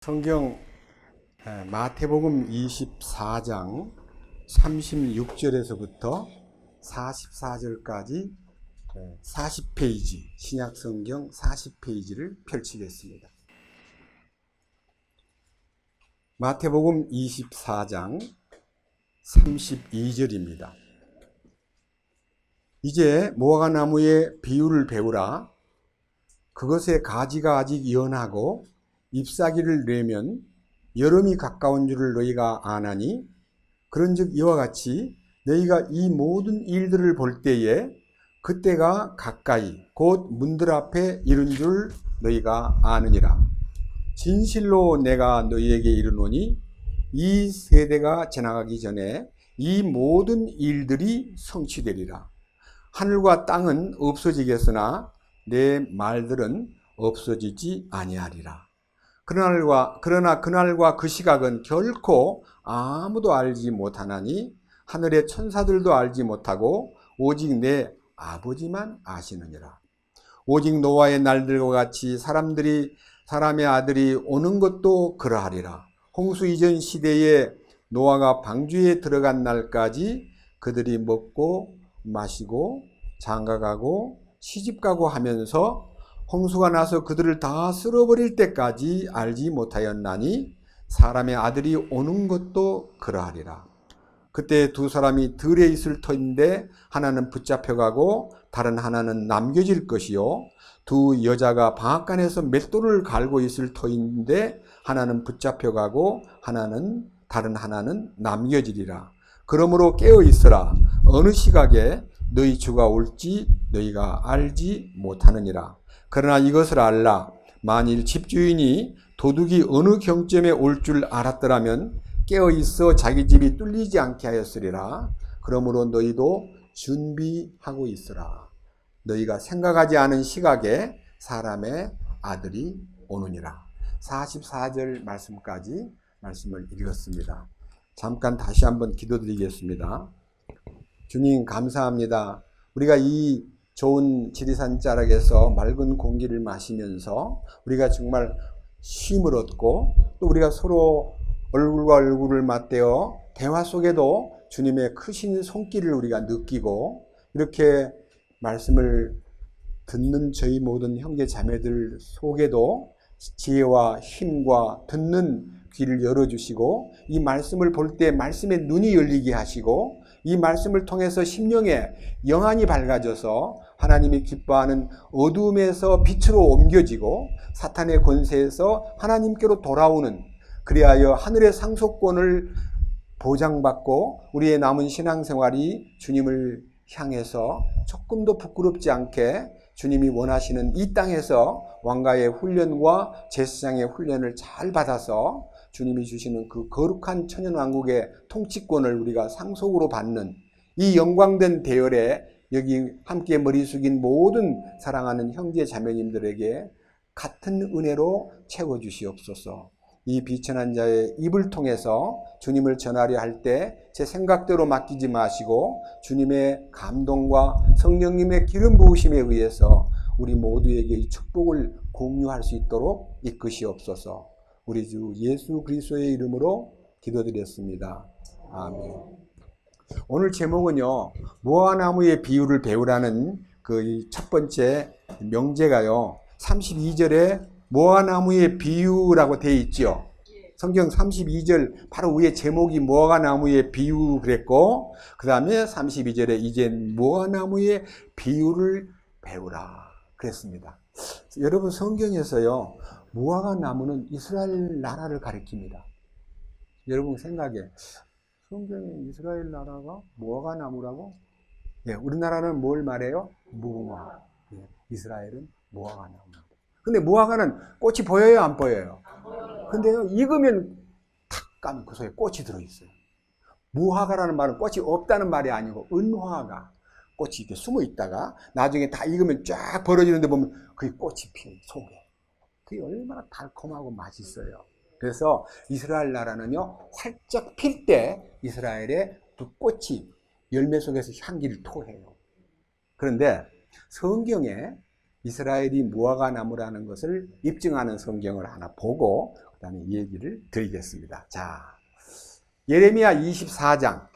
성경 마태복음 24장 36절에서부터 44절까지 40페이지, 신약성경 40페이지를 펼치겠습니다. 마태복음 24장 32절입니다. 이제 무화과나무의 비유를 배우라. 그것의 가지가 아직 연하고 잎사귀를 내면 여름이 가까운 줄을 너희가 아나니, 그런즉 이와 같이 너희가 이 모든 일들을 볼 때에 그때가 가까이 곧 문들 앞에 이른 줄 너희가 아느니라. 진실로 내가 너희에게 이르노니 이 세대가 지나가기 전에 이 모든 일들이 성취되리라. 하늘과 땅은 없어지겠으나 내 말들은 없어지지 아니하리라. 그러나 그날과 그 시각은 결코 아무도 알지 못하나니 하늘의 천사들도 알지 못하고 오직 내 아버지만 아시느니라. 오직 노아의 날들과 같이 사람의 아들이 오는 것도 그러하리라. 홍수 이전 시대에 노아가 방주에 들어간 날까지 그들이 먹고 마시고 장가가고 시집가고 하면서 홍수가 나서 그들을 다 쓸어버릴 때까지 알지 못하였나니 사람의 아들이 오는 것도 그러하리라. 그때 두 사람이 들에 있을 터인데 하나는 붙잡혀가고 다른 하나는 남겨질 것이요, 두 여자가 방앗간에서 맷돌을 갈고 있을 터인데 하나는 붙잡혀가고 다른 하나는 남겨지리라. 그러므로 깨어 있으라. 어느 시각에 너희 주가 올지 너희가 알지 못하느니라. 그러나 이것을 알라. 만일 집주인이 도둑이 어느 경점에 올 줄 알았더라면 깨어있어 자기 집이 뚫리지 않게 하였으리라. 그러므로 너희도 준비하고 있으라. 너희가 생각하지 않은 시각에 사람의 아들이 오느니라. 44절 말씀까지 말씀을 읽었습니다. 잠깐 다시 한번 기도드리겠습니다. 주님 감사합니다. 우리가 이 좋은 지리산 자락에서 맑은 공기를 마시면서 우리가 정말 쉼을 얻고, 또 우리가 서로 얼굴과 얼굴을 맞대어 대화 속에도 주님의 크신 손길을 우리가 느끼고, 이렇게 말씀을 듣는 저희 모든 형제 자매들 속에도 지혜와 힘과 듣는 귀를 열어주시고, 이 말씀을 볼 때 말씀의 눈이 열리게 하시고, 이 말씀을 통해서 심령에 영안이 밝아져서 하나님이 기뻐하는 어둠에서 빛으로 옮겨지고 사탄의 권세에서 하나님께로 돌아오는, 그리하여 하늘의 상속권을 보장받고 우리의 남은 신앙생활이 주님을 향해서 조금도 부끄럽지 않게 주님이 원하시는 이 땅에서 왕가의 훈련과 제사장의 훈련을 잘 받아서 주님이 주시는 그 거룩한 천연왕국의 통치권을 우리가 상속으로 받는 이 영광된 대열에 여기 함께 머리 숙인 모든 사랑하는 형제 자매님들에게 같은 은혜로 채워주시옵소서. 이 비천한 자의 입을 통해서 주님을 전하려 할 때 제 생각대로 맡기지 마시고 주님의 감동과 성령님의 기름 부으심에 의해서 우리 모두에게 이 축복을 공유할 수 있도록 이끄시옵소서. 우리 주 예수 그리스도의 이름으로 기도드렸습니다. 아멘. 오늘 제목은요, 무화과나무의 비유를 배우라는 그 첫 번째 명제가요, 32절에 무화과나무의 비유라고 되어 있죠. 성경 32절 바로 위에 제목이 무화과나무의 비유 그랬고, 그 다음에 32절에 이제 무화과나무의 비유를 배우라 그랬습니다. 여러분, 성경에서요, 무화과나무는 이스라엘 나라를 가리킵니다. 여러분 생각에 성경에 이스라엘 나라가 무화과나무라고? 예, 우리나라는 뭘 말해요? 무화. 예, 이스라엘은 무화과나무입니다. 근데 무화과는 꽃이 보여요, 안 보여요? 근데요, 익으면 탁 까면 그 속에 꽃이 들어있어요. 무화과라는 말은 꽃이 없다는 말이 아니고 은화가 꽃이 이렇게 숨어 있다가 나중에 다 익으면 쫙 벌어지는데 보면 그게 꽃이 피어요, 속에. 그게 얼마나 달콤하고 맛있어요. 그래서 이스라엘 나라는요, 활짝 필 때 이스라엘의 그 꽃이 열매 속에서 향기를 토해요. 그런데 성경에 이스라엘이 무화과나무라는 것을 입증하는 성경을 하나 보고 라는 얘기를 드리겠습니다. 자, 예레미야 24장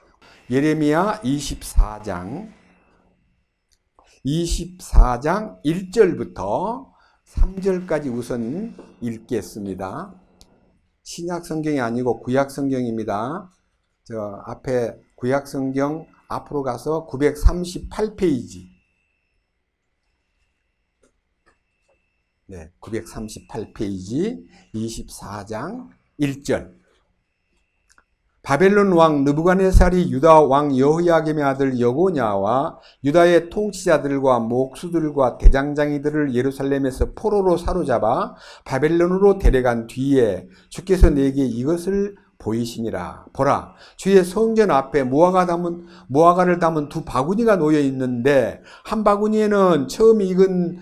1절부터 3절까지 우선 읽겠습니다. 신약 성경이 아니고 구약 성경입니다. 저 앞에 구약 성경 앞으로 가서 938페이지. 네, 938페이지 24장 1절. 바벨론 왕 느부갓네살이 유다 왕 여호야김의 아들 여고냐와 유다의 통치자들과 목수들과 대장장이들을 예루살렘에서 포로로 사로잡아 바벨론으로 데려간 뒤에 주께서 내게 이것을 보이시니라. 보라, 주의 성전 앞에 무화과를 담은 두 바구니가 놓여 있는데 한 바구니에는 처음 익은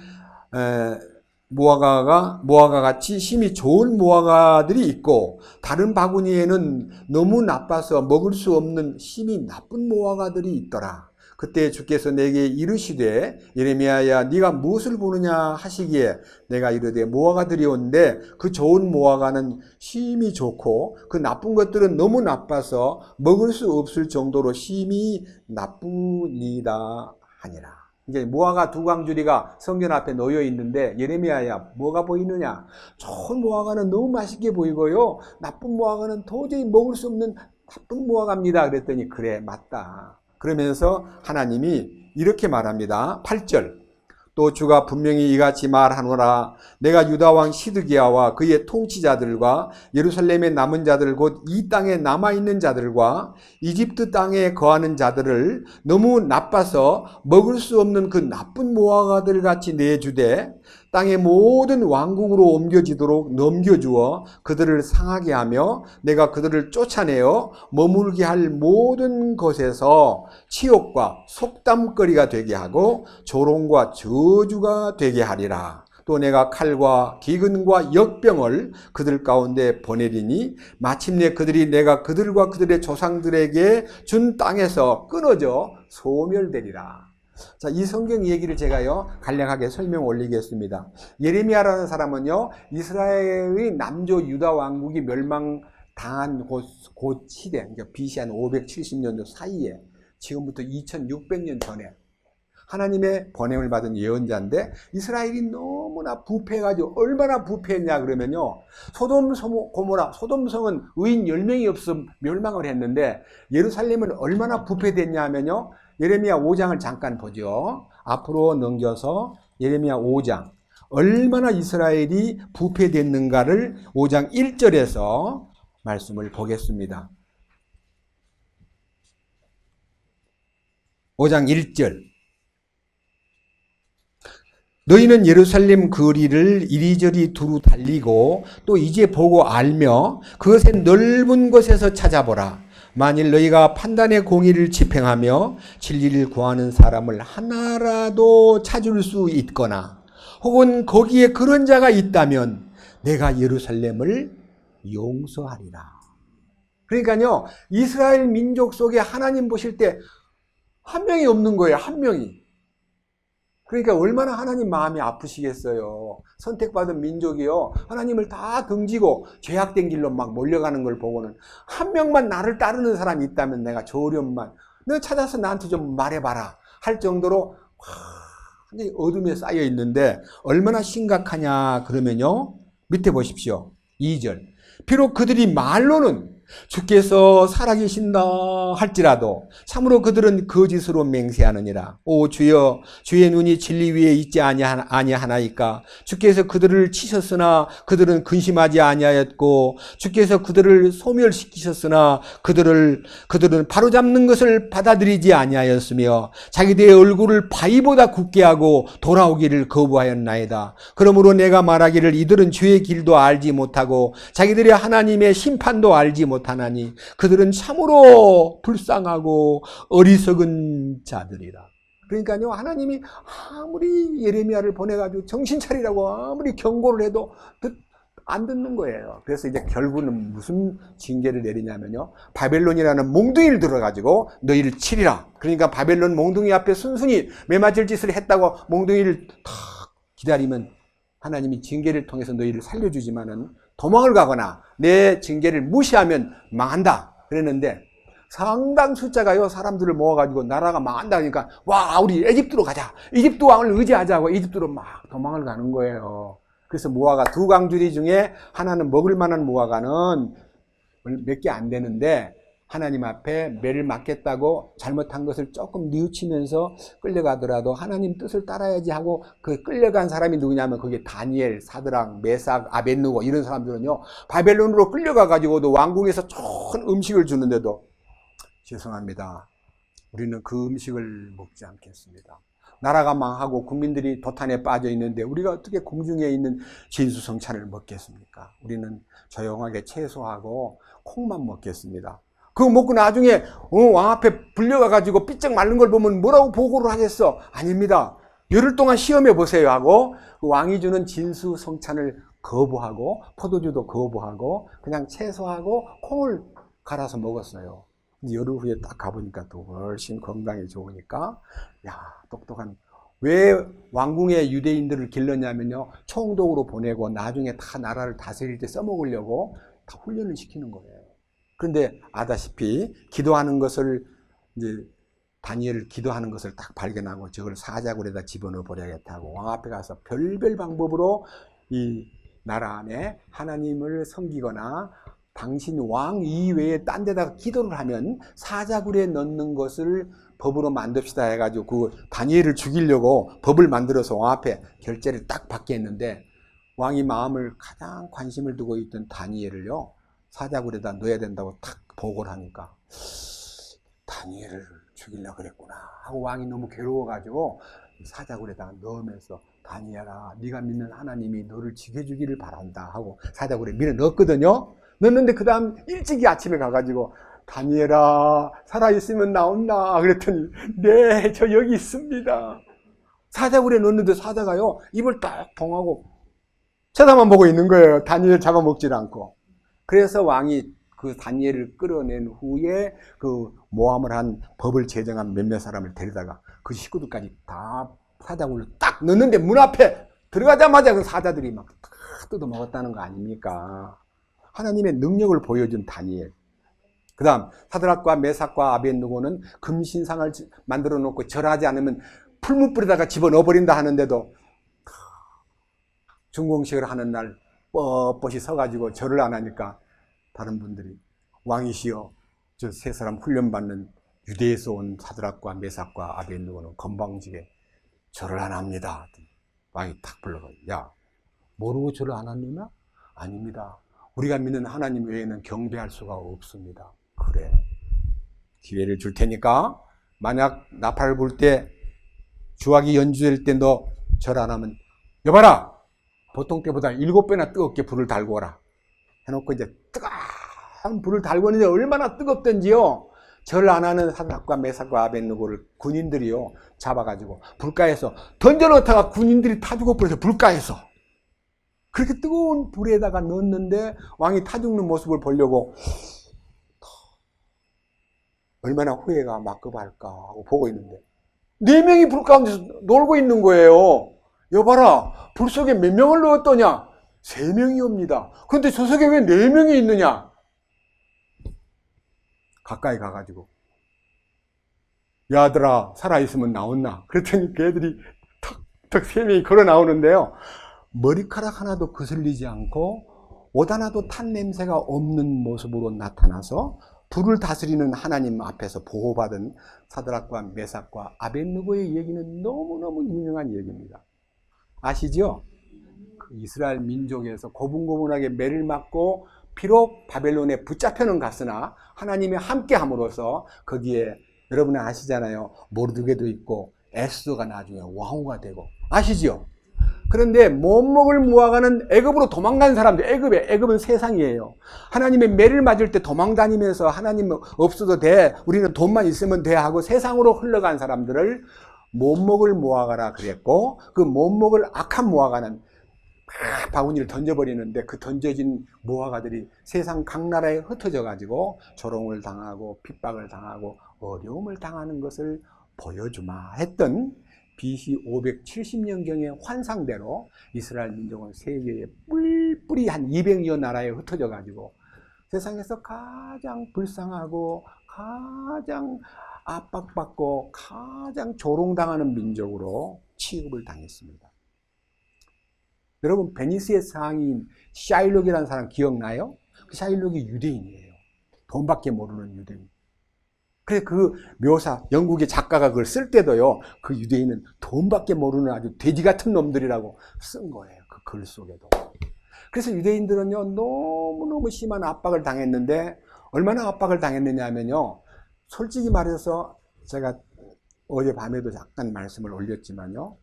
무화과 같이 심이 좋은 무화과들이 있고 다른 바구니에는 너무 나빠서 먹을 수 없는 심이 나쁜 무화과들이 있더라. 그때 주께서 내게 이르시되 예레미야야 네가 무엇을 보느냐 하시기에 내가 이르되 무화과들이 온데 그 좋은 무화과는 심이 좋고 그 나쁜 것들은 너무 나빠서 먹을 수 없을 정도로 심이 나쁘니다 하니라. 이제 무화과 두 광주리가 성전 앞에 놓여 있는데 예레미야야 뭐가 보이느냐? 좋은 무화과는 너무 맛있게 보이고요. 나쁜 무화과는 도저히 먹을 수 없는 나쁜 무화과입니다. 그랬더니 그래 맞다. 그러면서 하나님이 이렇게 말합니다. 8절. 또 주가 분명히 이같이 말하노라. 내가 유다 왕 시드기야와 그의 통치자들과 예루살렘의 남은 자들 곧 이 땅에 남아있는 자들과 이집트 땅에 거하는 자들을 너무 나빠서 먹을 수 없는 그 나쁜 무화과들 같이 내주되 땅의 모든 왕국으로 옮겨지도록 넘겨주어 그들을 상하게 하며 내가 그들을 쫓아내어 머물게 할 모든 것에서 치욕과 속담거리가 되게 하고 조롱과 저주가 되게 하리라. 또 내가 칼과 기근과 역병을 그들 가운데 보내리니 마침내 그들이 내가 그들과 그들의 조상들에게 준 땅에서 끊어져 소멸되리라. 자, 이 성경 얘기를 제가요 간략하게 설명 올리겠습니다. 예레미야라는 사람은요 이스라엘의 남조 유다 왕국이 멸망당한 곧 시대, 그러니까 BC 한 570년도 사이에 지금부터 2600년 전에 하나님의 번영을 받은 예언자인데 이스라엘이 너무나 부패해가지고 얼마나 부패했냐 그러면요 소돔 고모라 소돔성은 의인 10명이 없어 멸망을 했는데 예루살렘은 얼마나 부패됐냐 하면요 예레미야 5장을 잠깐 보죠. 앞으로 넘겨서 예레미야 5장 얼마나 이스라엘이 부패됐는가를 5장 1절에서 말씀을 보겠습니다. 5장 1절. 너희는 예루살렘 거리를 이리저리 두루 달리고 또 이제 보고 알며 그것의 넓은 곳에서 찾아보라. 만일 너희가 판단의 공의를 집행하며 진리를 구하는 사람을 하나라도 찾을 수 있거나 혹은 거기에 그런 자가 있다면 내가 예루살렘을 용서하리라. 그러니까요 이스라엘 민족 속에 하나님 보실 때 한 명이 없는 거예요. 한 명이. 그러니까 얼마나 하나님 마음이 아프시겠어요. 선택받은 민족이요 하나님을 다 등지고 죄악된 길로 막 몰려가는 걸 보고는 한 명만 나를 따르는 사람이 있다면 내가 조련만 너 찾아서 나한테 좀 말해봐라 할 정도로 완전히 어둠에 쌓여 있는데 얼마나 심각하냐 그러면요 밑에 보십시오. 2절. 비록 그들이 말로는 주께서 살아계신다 할지라도 참으로 그들은 거짓으로 맹세하느니라. 오 주여 주의 눈이 진리 위에 있지 아니하나이까. 주께서 그들을 치셨으나 그들은 근심하지 아니하였고 주께서 그들을 소멸시키셨으나 그들은 바로잡는 것을 받아들이지 아니하였으며 자기들의 얼굴을 바위보다 굳게 하고 돌아오기를 거부하였나이다. 그러므로 내가 말하기를 이들은 주의 길도 알지 못하고 자기들의 하나님의 심판도 알지 못하나니 그들은 참으로 불쌍하고 어리석은 자들이라. 그러니까요 하나님이 아무리 예레미야를 보내가지고 정신 차리라고 아무리 경고를 해도 안 듣는 거예요. 그래서 이제 결국은 무슨 징계를 내리냐면요 바벨론이라는 몽둥이를 들어가지고 너희를 치리라. 그러니까 바벨론 몽둥이 앞에 순순히 매맞을 짓을 했다고 몽둥이를 탁 기다리면 하나님이 징계를 통해서 너희를 살려주지만은 도망을 가거나 내 징계를 무시하면 망한다 그랬는데, 상당 숫자가요 사람들을 모아가지고 나라가 망한다 그러니까 와 우리 에집트로 가자, 이집트 왕을 의지하자고 이집트로 막 도망을 가는 거예요. 그래서 무화과 두 강주리 중에 하나는 먹을 만한 무화과는 몇 개 안 되는데, 하나님 앞에 매를 맞겠다고 잘못한 것을 조금 뉘우치면서 끌려가더라도 하나님 뜻을 따라야지 하고 그 끌려간 사람이 누구냐면 그게 다니엘, 사드락, 메삭, 아벳느고 이런 사람들은요 바벨론으로 끌려가가지고도 왕궁에서 좋은 음식을 주는데도 죄송합니다, 우리는 그 음식을 먹지 않겠습니다. 나라가 망하고 국민들이 도탄에 빠져 있는데 우리가 어떻게 공중에 있는 진수성찬을 먹겠습니까? 우리는 조용하게 채소하고 콩만 먹겠습니다. 그거 먹고 나중에 왕 앞에 불려가가지고 삐쩍 마른 걸 보면 뭐라고 보고를 하겠어? 아닙니다. 열흘 동안 시험해 보세요 하고 그 왕이 주는 진수성찬을 거부하고 포도주도 거부하고 그냥 채소하고 콩을 갈아서 먹었어요. 열흘 후에 딱 가보니까 또 훨씬 건강에 좋으니까, 야 똑똑한. 왜 왕궁에 유대인들을 길렀냐면요 총독으로 보내고 나중에 다 나라를 다스릴 때 써먹으려고 다 훈련을 시키는 거예요. 그런데 아다시피 기도하는 것을 이제 다니엘을 기도하는 것을 딱 발견하고 저걸 사자굴에다 집어넣어 버려야겠다고 왕 앞에 가서 별별 방법으로 이 나라 안에 하나님을 섬기거나 당신 왕 이외에 딴 데다가 기도를 하면 사자굴에 넣는 것을 법으로 만듭시다 해가지고 그 다니엘을 죽이려고 법을 만들어서 왕 앞에 결제를 딱 받게 했는데, 왕이 마음을 가장 관심을 두고 있던 다니엘을요 사자굴에다 넣어야 된다고 탁 보고를 하니까 다니엘을 죽이려고 그랬구나 하고 왕이 너무 괴로워가지고 사자굴에다가 넣으면서 다니엘아 네가 믿는 하나님이 너를 지켜주기를 바란다 하고 사자굴에 밀어 넣었거든요. 넣었는데 그 다음 일찍이 아침에 가가지고 다니엘아 살아있으면 나온다 그랬더니 네 저 여기 있습니다. 사자굴에 넣었는데 사자가요 입을 딱 봉하고 쳐다만 보고 있는 거예요. 다니엘 잡아먹질 않고. 그래서 왕이 그 다니엘을 끌어낸 후에 그 모함을 한 법을 제정한 몇몇 사람을 데려다가 그 식구들까지 다 사자굴로 딱 넣는데 문 앞에 들어가자마자 그 사자들이 막 뜯어 먹었다는 거 아닙니까? 하나님의 능력을 보여준 다니엘. 그 다음 사드락과 메삭과 아벳느고는 금신상을 만들어 놓고 절하지 않으면 풀무불에다가 집어넣어버린다 하는데도 중공식을 하는 날 뻣뻣이 서가지고 절을 안 하니까 다른 분들이 왕이시여 저 세 사람 훈련받는 유대에서 온 사드락과 메삭과 아벳느고는 건방지게 절을 안 합니다. 왕이 탁 불러가 야 모르고 절을 안 합니까? 아닙니다. 우리가 믿는 하나님 외에는 경배할 수가 없습니다. 그래 기회를 줄 테니까 만약 나팔을 불 때 주악이 연주될 때 너 절 안 하면 여봐라 보통 때보다 7배나 뜨겁게 불을 달고 오라 해놓고 이제 뜨거운 불을 달고 있는데 얼마나 뜨겁던지요 절 안 하는 사드락과 메삭과 아벳느고를 군인들이요 잡아가지고 불가에서 던져놓다가 군인들이 타 죽어버려서 불가에서 그렇게 뜨거운 불에다가 넣었는데 왕이 타 죽는 모습을 보려고 얼마나 후회가 막급할까 하고 보고 있는데 4명이 불 가운데서 놀고 있는 거예요. 여봐라 불 속에 몇 명을 넣었더냐 3명이옵니다. 그런데 저 속에 왜 4명이 있느냐 가까이 가가지고 야들아 살아있으면 나온나 그랬더니 걔들이 턱턱 3명이 걸어 나오는데요 머리카락 하나도 거슬리지 않고 옷 하나도 탄 냄새가 없는 모습으로 나타나서 불을 다스리는 하나님 앞에서 보호받은 사드락과 메삭과 아벳느고의 얘기는 너무너무 유명한 얘기입니다. 아시죠? 그 이스라엘 민족에서 고분고분하게 매를 맞고 비록 바벨론에 붙잡혀는 갔으나 하나님이 함께 함으로써 거기에 여러분은 아시잖아요. 모르드게도 있고 에스더가 나중에 왕후가 되고 아시죠? 그런데 못 먹을 무화과는 애굽으로 도망간 사람들, 애굽은 세상이에요. 하나님의 매를 맞을 때 도망다니면서 하나님 없어도 돼, 우리는 돈만 있으면 돼 하고 세상으로 흘러간 사람들을 못 먹을 무화과라 그랬고 그 못 먹을 악한 무화과는 바구니를 던져버리는데 그 던져진 무화과들이 세상 각 나라에 흩어져 가지고 조롱을 당하고 핍박을 당하고 어려움을 당하는 것을 보여주마 했던 BC 570년경의 환상대로 이스라엘 민족은 세계에 뿔뿔이 한 200여 나라에 흩어져 가지고 세상에서 가장 불쌍하고 가장 압박받고 가장 조롱당하는 민족으로 취급을 당했습니다. 여러분, 베니스의 상인 샤일록이라는 사람 기억나요? 그 샤일록이 유대인이에요. 돈밖에 모르는 유대인. 그래, 그 묘사, 영국의 작가가 그걸 쓸 때도요, 그 유대인은 돈밖에 모르는 아주 돼지 같은 놈들이라고 쓴 거예요. 그 글 속에도. 그래서 유대인들은요, 너무너무 심한 압박을 당했는데, 얼마나 압박을 당했느냐 하면요, 솔직히 말해서 제가 어젯밤에도 잠깐 말씀을 올렸지만요,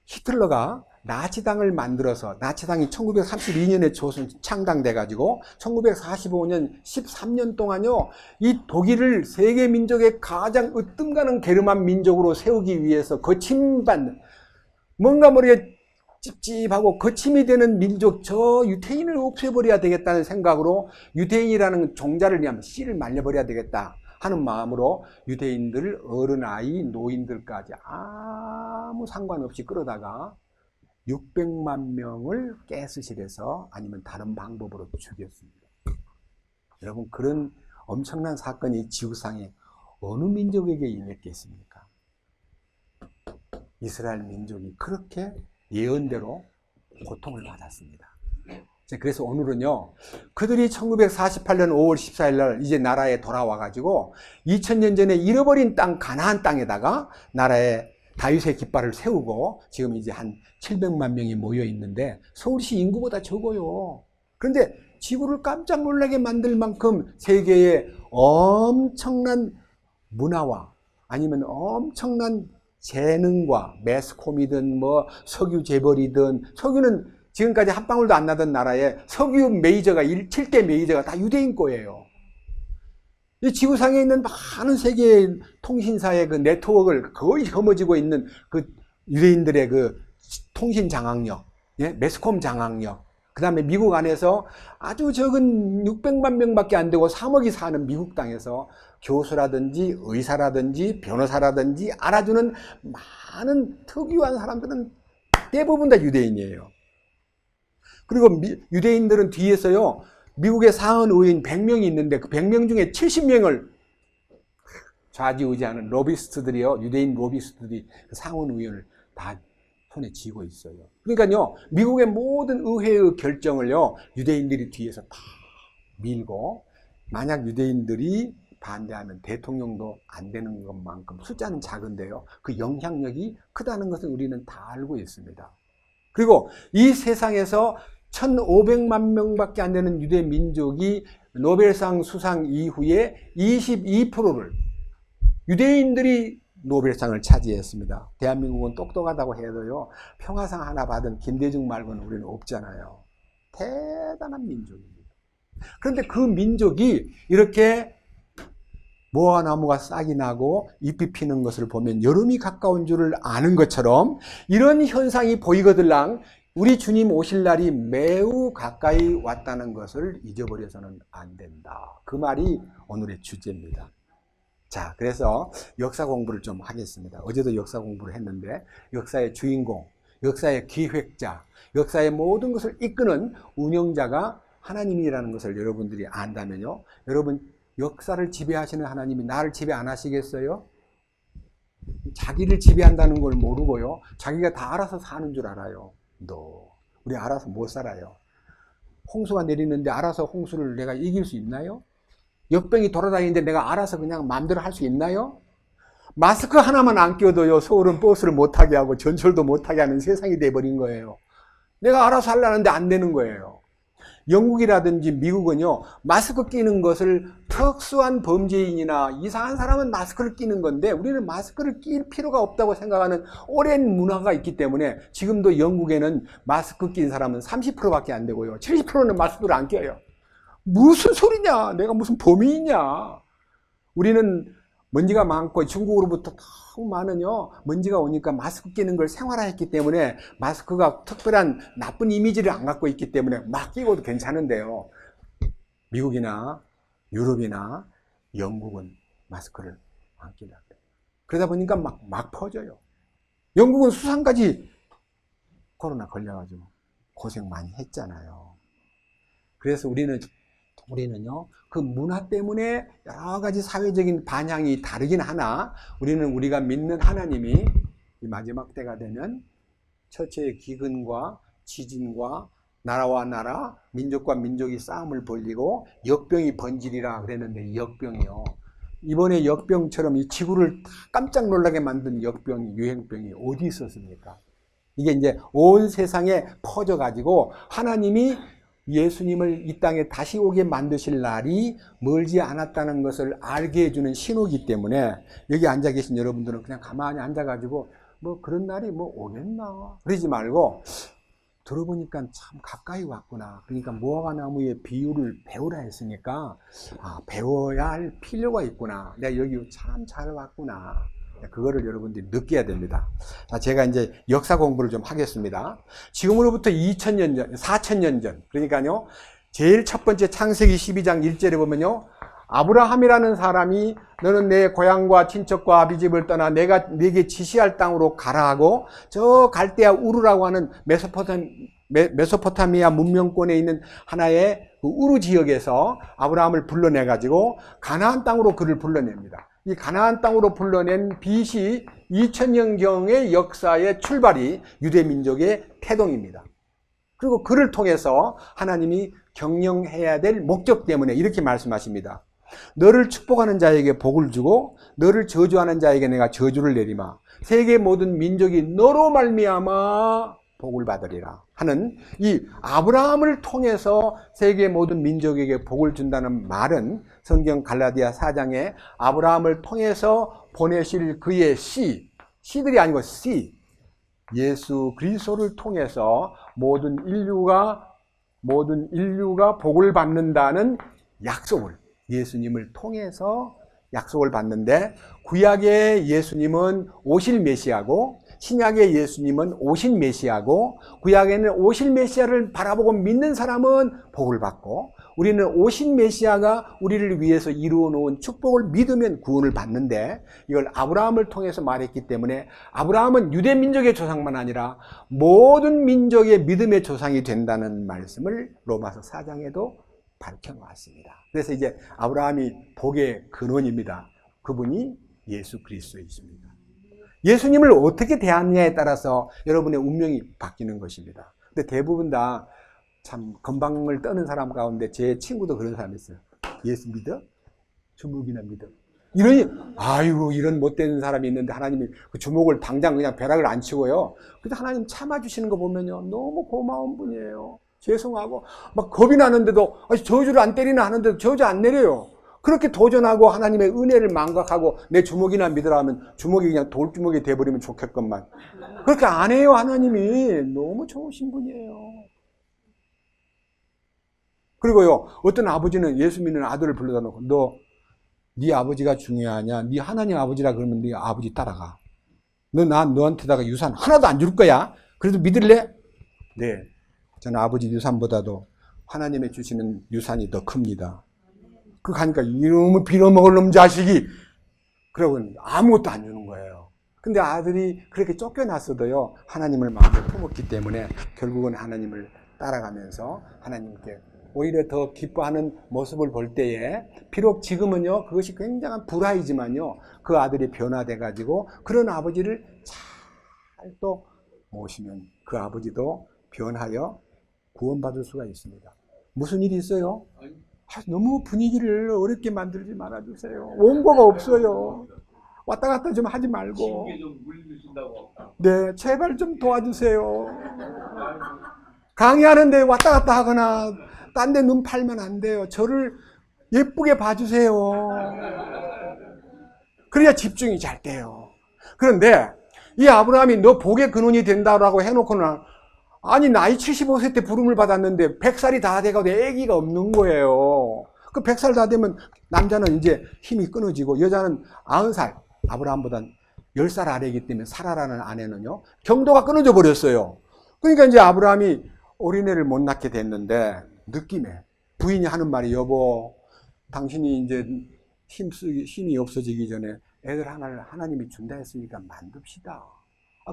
히틀러가 나치당을 만들어서, 나치당이 1932년에 조선 창당돼 가지고 1945년 13년 동안요, 이 독일을 세계 민족의 가장 으뜸가는 게르만 민족으로 세우기 위해서 거침받는, 뭔가 머리에 찝찝하고 거침이 되는 민족, 저 유태인을 없애버려야 되겠다는 생각으로 유대인이라는 종자를 그냥 씨를 말려버려야 되겠다 하는 마음으로 유대인들을 어른, 아이, 노인들까지 아무 상관없이 끌어다가 600만 명을 가스실에서 아니면 다른 방법으로 죽였습니다. 여러분, 그런 엄청난 사건이 지구상에 어느 민족에게 일했겠습니까? 이스라엘 민족이 그렇게 예언대로 고통을 받았습니다. 그래서 오늘은요, 그들이 1948년 5월 14일 날 이제 나라에 돌아와 가지고 2000년 전에 잃어버린 땅, 가나안 땅에다가 나라의 다윗의 깃발을 세우고 지금 이제 한 700만 명이 모여 있는데 서울시 인구보다 적어요. 그런데 지구를 깜짝 놀라게 만들 만큼 세계의 엄청난 문화와 아니면 엄청난 재능과 매스콤이든 뭐 석유 재벌이든, 석유는 지금까지 한 방울도 안 나던 나라에 석유 메이저가 7대 메이저가 다 유대인 거예요. 이 지구상에 있는 많은 세계의 통신사의 그 네트워크를 거의 혐오지고 있는 그 유대인들의 그 통신 장악력, 예? 매스콤 장악력, 그 다음에 미국 안에서 아주 적은 600만 명밖에 안 되고 3억이 사는 미국 땅에서 교수라든지 의사라든지 변호사라든지 알아주는 많은 특유한 사람들은 대부분 다 유대인이에요. 그리고 유대인들은 뒤에서요, 미국의 상원 의원 100명이 있는데 그 100명 중에 70명을 좌지우지하는 로비스트들이요, 유대인 로비스트들이 그 상원 의원을 다 손에 쥐고 있어요. 그러니까요, 미국의 모든 의회의 결정을요, 유대인들이 뒤에서 다 밀고, 만약 유대인들이 반대하면 대통령도 안 되는 것만큼 숫자는 작은데요, 그 영향력이 크다는 것을 우리는 다 알고 있습니다. 그리고 이 세상에서 1500만 명밖에 안 되는 유대 민족이 노벨상 수상 이후에 22%를 유대인들이 노벨상을 차지했습니다. 대한민국은 똑똑하다고 해도요, 평화상 하나 받은 김대중 말고는 우리는 없잖아요. 대단한 민족입니다. 그런데 그 민족이 이렇게 무화과나무가 싹이 나고 잎이 피는 것을 보면 여름이 가까운 줄을 아는 것처럼 이런 현상이 보이거들랑 우리 주님 오실 날이 매우 가까이 왔다는 것을 잊어버려서는 안 된다. 그 말이 오늘의 주제입니다. 자, 그래서 역사 공부를 좀 하겠습니다. 어제도 역사 공부를 했는데 역사의 주인공, 역사의 기획자, 역사의 모든 것을 이끄는 운영자가 하나님이라는 것을 여러분들이 안다면요, 여러분, 역사를 지배하시는 하나님이 나를 지배 안 하시겠어요? 자기를 지배한다는 걸 모르고요, 자기가 다 알아서 사는 줄 알아요. 우리 알아서 못 살아요. 홍수가 내리는데 알아서 홍수를 내가 이길 수 있나요? 역병이 돌아다니는데 내가 알아서 그냥 마음대로 할 수 있나요? 마스크 하나만 안 껴도요, 서울은 버스를 못 타게 하고 전철도 못 타게 하는 세상이 돼버린 거예요. 내가 알아서 하려는데 안 되는 거예요. 영국이라든지 미국은요, 마스크 끼는 것을 특수한 범죄인이나 이상한 사람은 마스크를 끼는 건데 우리는 마스크를 낄 필요가 없다고 생각하는 오랜 문화가 있기 때문에 지금도 영국에는 마스크 낀 사람은 30%밖에 안 되고요, 70%는 마스크를 안 껴요. 무슨 소리냐? 내가 무슨 범인이냐? 우리는 먼지가 많고 중국으로부터 너무 많은요, 먼지가 오니까 마스크 끼는 걸 생활화했기 때문에 마스크가 특별한 나쁜 이미지를 안 갖고 있기 때문에 막 끼고도 괜찮은데요, 미국이나 유럽이나 영국은 마스크를 안 끼려고 해요. 그러다 보니까 막 퍼져요. 영국은 수상까지 코로나 걸려가지고 고생 많이 했잖아요. 그래서 우리는요, 그 문화 때문에 여러 가지 사회적인 반향이 다르긴 하나, 우리가 믿는 하나님이 이 마지막 때가 되면 처처의 기근과 지진과 나라와 나라, 민족과 민족이 싸움을 벌이고 역병이 번지리라 그랬는데, 이 역병이요, 이번에 역병처럼 이 지구를 깜짝 놀라게 만든 역병이, 유행병이 어디 있었습니까? 이게 이제 온 세상에 퍼져가지고 하나님이 예수님을 이 땅에 다시 오게 만드실 날이 멀지 않았다는 것을 알게 해주는 신호기 때문에, 여기 앉아 계신 여러분들은 그냥 가만히 앉아가지고 뭐 그런 날이 뭐 오겠나 그러지 말고, 들어보니까 참 가까이 왔구나. 그러니까 무화과나무의 비유를 배우라 했으니까, 배워야 할 필요가 있구나. 내가 여기 참 잘 왔구나. 그거를 여러분들이 느껴야 됩니다. 자, 제가 이제 역사 공부를 좀 하겠습니다. 지금으로부터 2000년 전, 4000년 전, 그러니까요, 제일 첫 번째 창세기 12장 1절에 보면요, 아브라함이라는 사람이 너는 내 고향과 친척과 아비집을 떠나 내가 네게 지시할 땅으로 가라 하고, 저 갈대아 우르라고 하는 메소포타미아 문명권에 있는 하나의 그 우르 지역에서 아브라함을 불러내가지고 가나안 땅으로 그를 불러냅니다. 이 가나안 땅으로 불러낸 BC 2000년경의 역사의 출발이 유대민족의 태동입니다. 그리고 그를 통해서 하나님이 경영해야 될 목적 때문에 이렇게 말씀하십니다. 너를 축복하는 자에게 복을 주고 너를 저주하는 자에게 내가 저주를 내리마. 세계 모든 민족이 너로 말미암아 복을 받으리라 하는 이 아브라함을 통해서 세계 모든 민족에게 복을 준다는 말은 성경 갈라디아 4장에 아브라함을 통해서 보내실 그의 씨들이 아니고 예수 그리스도를 통해서 모든 인류가 복을 받는다는 약속을, 예수님을 통해서 약속을 받는데, 구약의 예수님은 오실 메시아고 신약의 예수님은 오신 메시아고, 구약에는 오실 메시아를 바라보고 믿는 사람은 복을 받고, 우리는 오신 메시아가 우리를 위해서 이루어 놓은 축복을 믿으면 구원을 받는데, 이걸 아브라함을 통해서 말했기 때문에 아브라함은 유대 민족의 조상만 아니라 모든 민족의 믿음의 조상이 된다는 말씀을 로마서 4장에도 밝혀놓았습니다. 그래서 이제 아브라함이 복의 근원입니다. 그분이 예수 그리스도이십니다. 예수님을 어떻게 대하느냐에 따라서 여러분의 운명이 바뀌는 것입니다. 근데 대부분 다 참 건방을 떠는 사람 가운데 제 친구도 그런 사람이 있어요. 예수 믿어? 주목이나 믿어? 이런 못된 사람이 있는데 하나님이 그 주목을 당장 그냥 벼락을 안 치고요. 근데 하나님 참아주시는 거 보면요, 너무 고마운 분이에요. 죄송하고 막 겁이 나는데도 저주를 안 때리나 하는데도 저주 안 내려요. 그렇게 도전하고 하나님의 은혜를 망각하고 내 주먹이나 믿으라 하면 주먹이 그냥 돌주먹이 돼버리면 좋겠건만, 그렇게 안 해요. 하나님이 너무 좋으신 분이에요. 그리고요, 어떤 아버지는 예수 믿는 아들을 불러다 놓고 네 아버지가 중요하냐? 네 하나님 아버지라 그러면 네 아버지 따라가. 너한테다가 유산 하나도 안 줄 거야. 그래도 믿을래? 네, 저는 아버지 유산보다도 하나님의 주시는 유산이 더 큽니다. 그거 하니까 이놈의 빌어먹을 놈 자식이, 그러고 아무것도 안 주는 거예요. 근데 아들이 그렇게 쫓겨났어도요, 하나님을 마음에 품었기 때문에 결국은 하나님을 따라가면서 하나님께 오히려 더 기뻐하는 모습을 볼 때에, 비록 지금은요 그것이 굉장한 불화이지만요, 그 아들이 변화돼 가지고 그런 아버지를 잘 또 모시면 그 아버지도 변하여 구원받을 수가 있습니다. 무슨 일이 있어요? 너무 분위기를 어렵게 만들지 말아주세요. 원고가 없어요. 왔다 갔다 좀 하지 말고. 네, 제발 좀 도와주세요. 강의하는데 왔다 갔다 하거나 딴 데 눈 팔면 안 돼요. 저를 예쁘게 봐주세요. 그래야 집중이 잘 돼요. 그런데 이 아브라함이 너 복의 근원이 된다라고 해놓고는, 아니 나이 75세 때 부름을 받았는데 100살이 다 돼가지고 애기가 없는 거예요. 그 100살 다 되면 남자는 이제 힘이 끊어지고 여자는 90살, 아브라함보단 10살 아래이기 때문에 사라라는 아내는요 경도가 끊어져 버렸어요. 그러니까 이제 아브라함이 어린애를 못 낳게 됐는데, 느낌에 부인이 하는 말이, 여보 당신이 이제 힘이 없어지기 전에 애들 하나를 하나님이 준다 했으니까 만듭시다.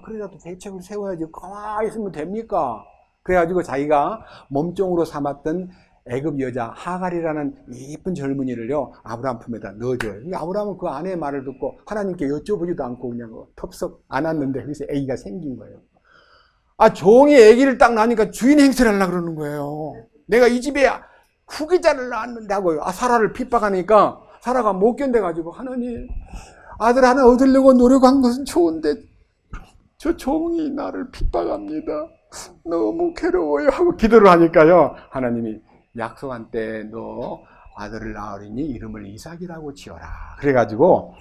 그래도 대책을 세워야지. 가만히 있으면 됩니까? 그래가지고 자기가 몸종으로 삼았던 애굽 여자 하갈이라는 이쁜 젊은이를요, 아브라함 품에다 넣어줘요. 아브라함은 그 아내의 말을 듣고 하나님께 여쭤보지도 않고 그냥 텁석 안았는데 거기서 아기가 생긴 거예요. 종이 아기를 딱 낳으니까 주인 행세를 하려고 그러는 거예요. 내가 이 집에 후계자를 낳았는다고요. 사라를 핍박하니까 사라가 못 견뎌가지고, 하나님, 아들 하나 얻으려고 노력한 것은 좋은데 저 종이 나를 핍박합니다. 너무 괴로워요 하고 기도를 하니까요, 하나님이 약속한 때 너 아들을 낳으리니 이름을 이삭이라고 지어라. 그래가지고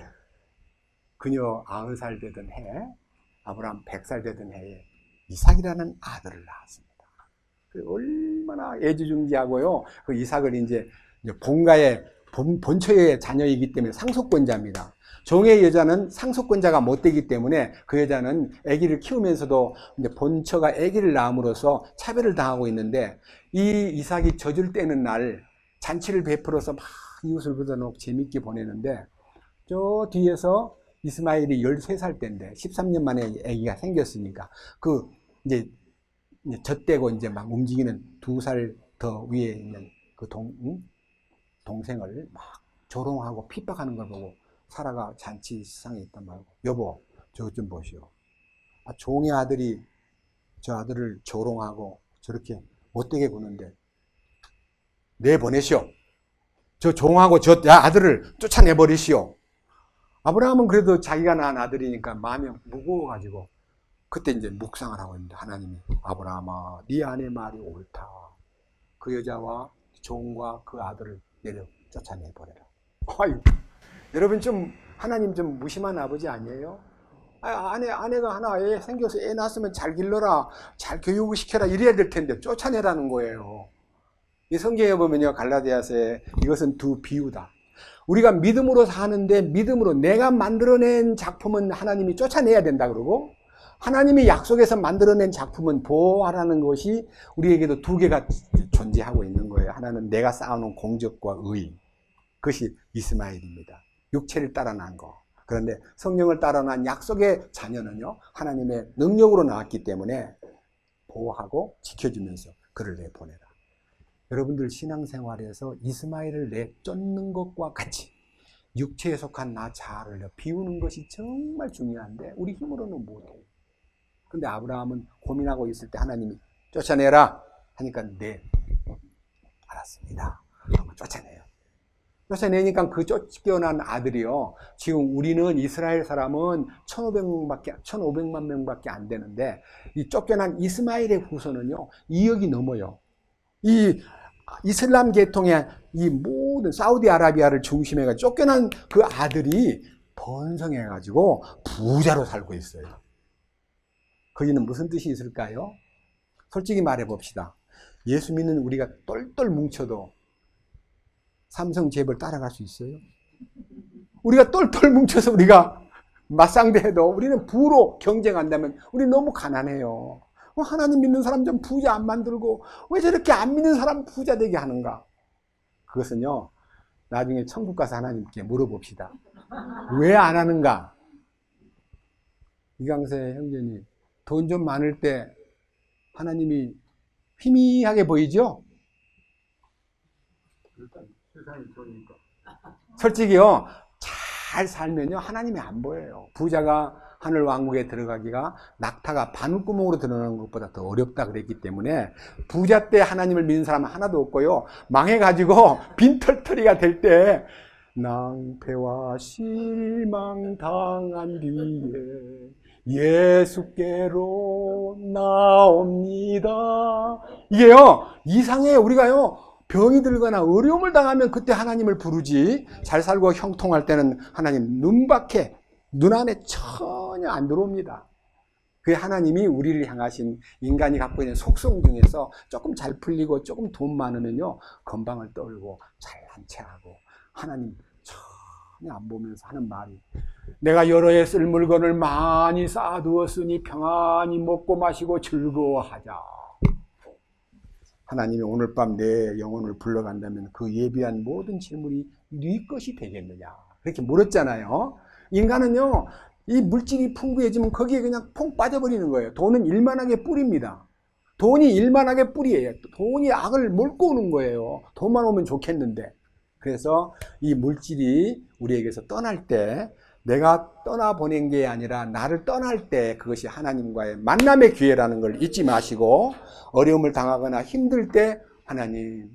그녀 90살 되던 해, 아브라함 100살 되던 해에 이삭이라는 아들을 낳았습니다. 얼마나 애지중지하고요. 그 이삭을 이제 본가의 본처의 자녀이기 때문에 상속권자입니다. 종의 여자는 상속권자가 못 되기 때문에 그 여자는 아기를 키우면서도 이제 본처가 아기를 낳음으로써 차별을 당하고 있는데, 이 이삭이 젖을 떼는 날 잔치를 베풀어서 막 이웃을 불러놓고 재밌게 보내는데, 저 뒤에서 이스마엘이 13살 때인데 13년 만에 아기가 생겼으니까 이제 젖대고 이제 막 움직이는 2살 더 위에 있는 그 동생을 막 조롱하고 핍박하는 걸 보고 사라가 잔치상에 있단 말고, 여보, 저것 좀 보시오. 종의 아들이 저 아들을 조롱하고 저렇게 못되게 구는데 내보내시오. 저 종하고 저 아들을 쫓아내버리시오. 아브라함은 그래도 자기가 낳은 아들이니까 마음이 무거워가지고 그때 이제 묵상을 하고 있는데, 하나님이 아브라함아, 네 아내 말이 옳다. 그 여자와 종과 그 아들을 내려 쫓아내버려라. 여러분, 하나님 좀 무심한 아버지 아니에요? 아내가 하나 애 생겨서 애 낳았으면 잘 길러라, 잘 교육을 시켜라 이래야 될 텐데 쫓아내라는 거예요. 이 성경에 보면요, 갈라디아서에 이것은 두 비유다. 우리가 믿음으로 사는데 믿음으로 내가 만들어낸 작품은 하나님이 쫓아내야 된다 그러고, 하나님이 약속해서 만들어낸 작품은 보호하라는 것이 우리에게도 두 개가 존재하고 있는 거예요. 하나는 내가 쌓아놓은 공적과 의, 그것이 이스마엘입니다. 육체를 따라 난 거. 그런데 성령을 따라 난 약속의 자녀는요, 하나님의 능력으로 나왔기 때문에 보호하고 지켜주면서 그를 내보내라. 여러분들 신앙생활에서 이스마엘을 내쫓는 것과 같이 육체에 속한 나 자아를 비우는 것이 정말 중요한데 우리 힘으로는 못해요. 근데 아브라함은 고민하고 있을 때 하나님이 쫓아내라 하니까 네, 알았습니다. 쫓아내요. 쫓아내니까 그 쫓겨난 아들이요, 지금 우리는 이스라엘 사람은 1500만 명밖에 안 되는데, 이 쫓겨난 이스마엘의 후손은요 2억이 넘어요. 이 이슬람 계통의 이 모든 사우디아라비아를 중심해서 쫓겨난 그 아들이 번성해가지고 부자로 살고 있어요. 거기는 무슨 뜻이 있을까요? 솔직히 말해봅시다. 예수 믿는 우리가 똘똘 뭉쳐도 삼성 재벌 따라갈 수 있어요? 우리가 똘똘 뭉쳐서 우리가 맞상대해도 우리는 부로 경쟁한다면 우리 너무 가난해요. 하나님 믿는 사람 좀 부자 안 만들고 왜 저렇게 안 믿는 사람 부자 되게 하는가? 그것은요, 나중에 천국 가서 하나님께 물어봅시다. 왜 안 하는가? 이강세 형제님, 돈 좀 많을 때 하나님이 희미하게 보이죠? 솔직히요, 잘 살면요 하나님이 안 보여요. 부자가 하늘 왕국에 들어가기가 낙타가 바늘구멍으로 들어가는 것보다 더 어렵다 그랬기 때문에 부자 때 하나님을 믿는 사람은 하나도 없고요, 망해가지고 빈털터리가 될 때 낭패와 실망 당한 뒤에 예수께로 나옵니다. 이게요, 이상해. 우리가요 병이 들거나 어려움을 당하면 그때 하나님을 부르지, 잘 살고 형통할 때는 하나님 눈밖에, 눈 안에 전혀 안 들어옵니다. 그게 하나님이 우리를 향하신 인간이 갖고 있는 속성 중에서 조금 잘 풀리고 조금 돈 많으면요 건방을 떨고 잘난 체하고 하나님 전혀 안 보면서 하는 말이, 내가 여러 해 쓸 물건을 많이 쌓아두었으니 평안히 먹고 마시고 즐거워하자. 하나님이 오늘 밤 내 영혼을 불러간다면 그 예비한 모든 질문이 네 것이 되겠느냐, 그렇게 물었잖아요. 인간은요 이 물질이 풍부해지면 거기에 그냥 퐁 빠져버리는 거예요. 돈은 일만하게 뿌립니다. 돈이 일만하게 뿌리예요. 돈이 악을 몰고 오는 거예요. 돈만 오면 좋겠는데. 그래서 이 물질이 우리에게서 떠날 때, 내가 떠나보낸 게 아니라 나를 떠날 때 그것이 하나님과의 만남의 기회라는 걸 잊지 마시고, 어려움을 당하거나 힘들 때 하나님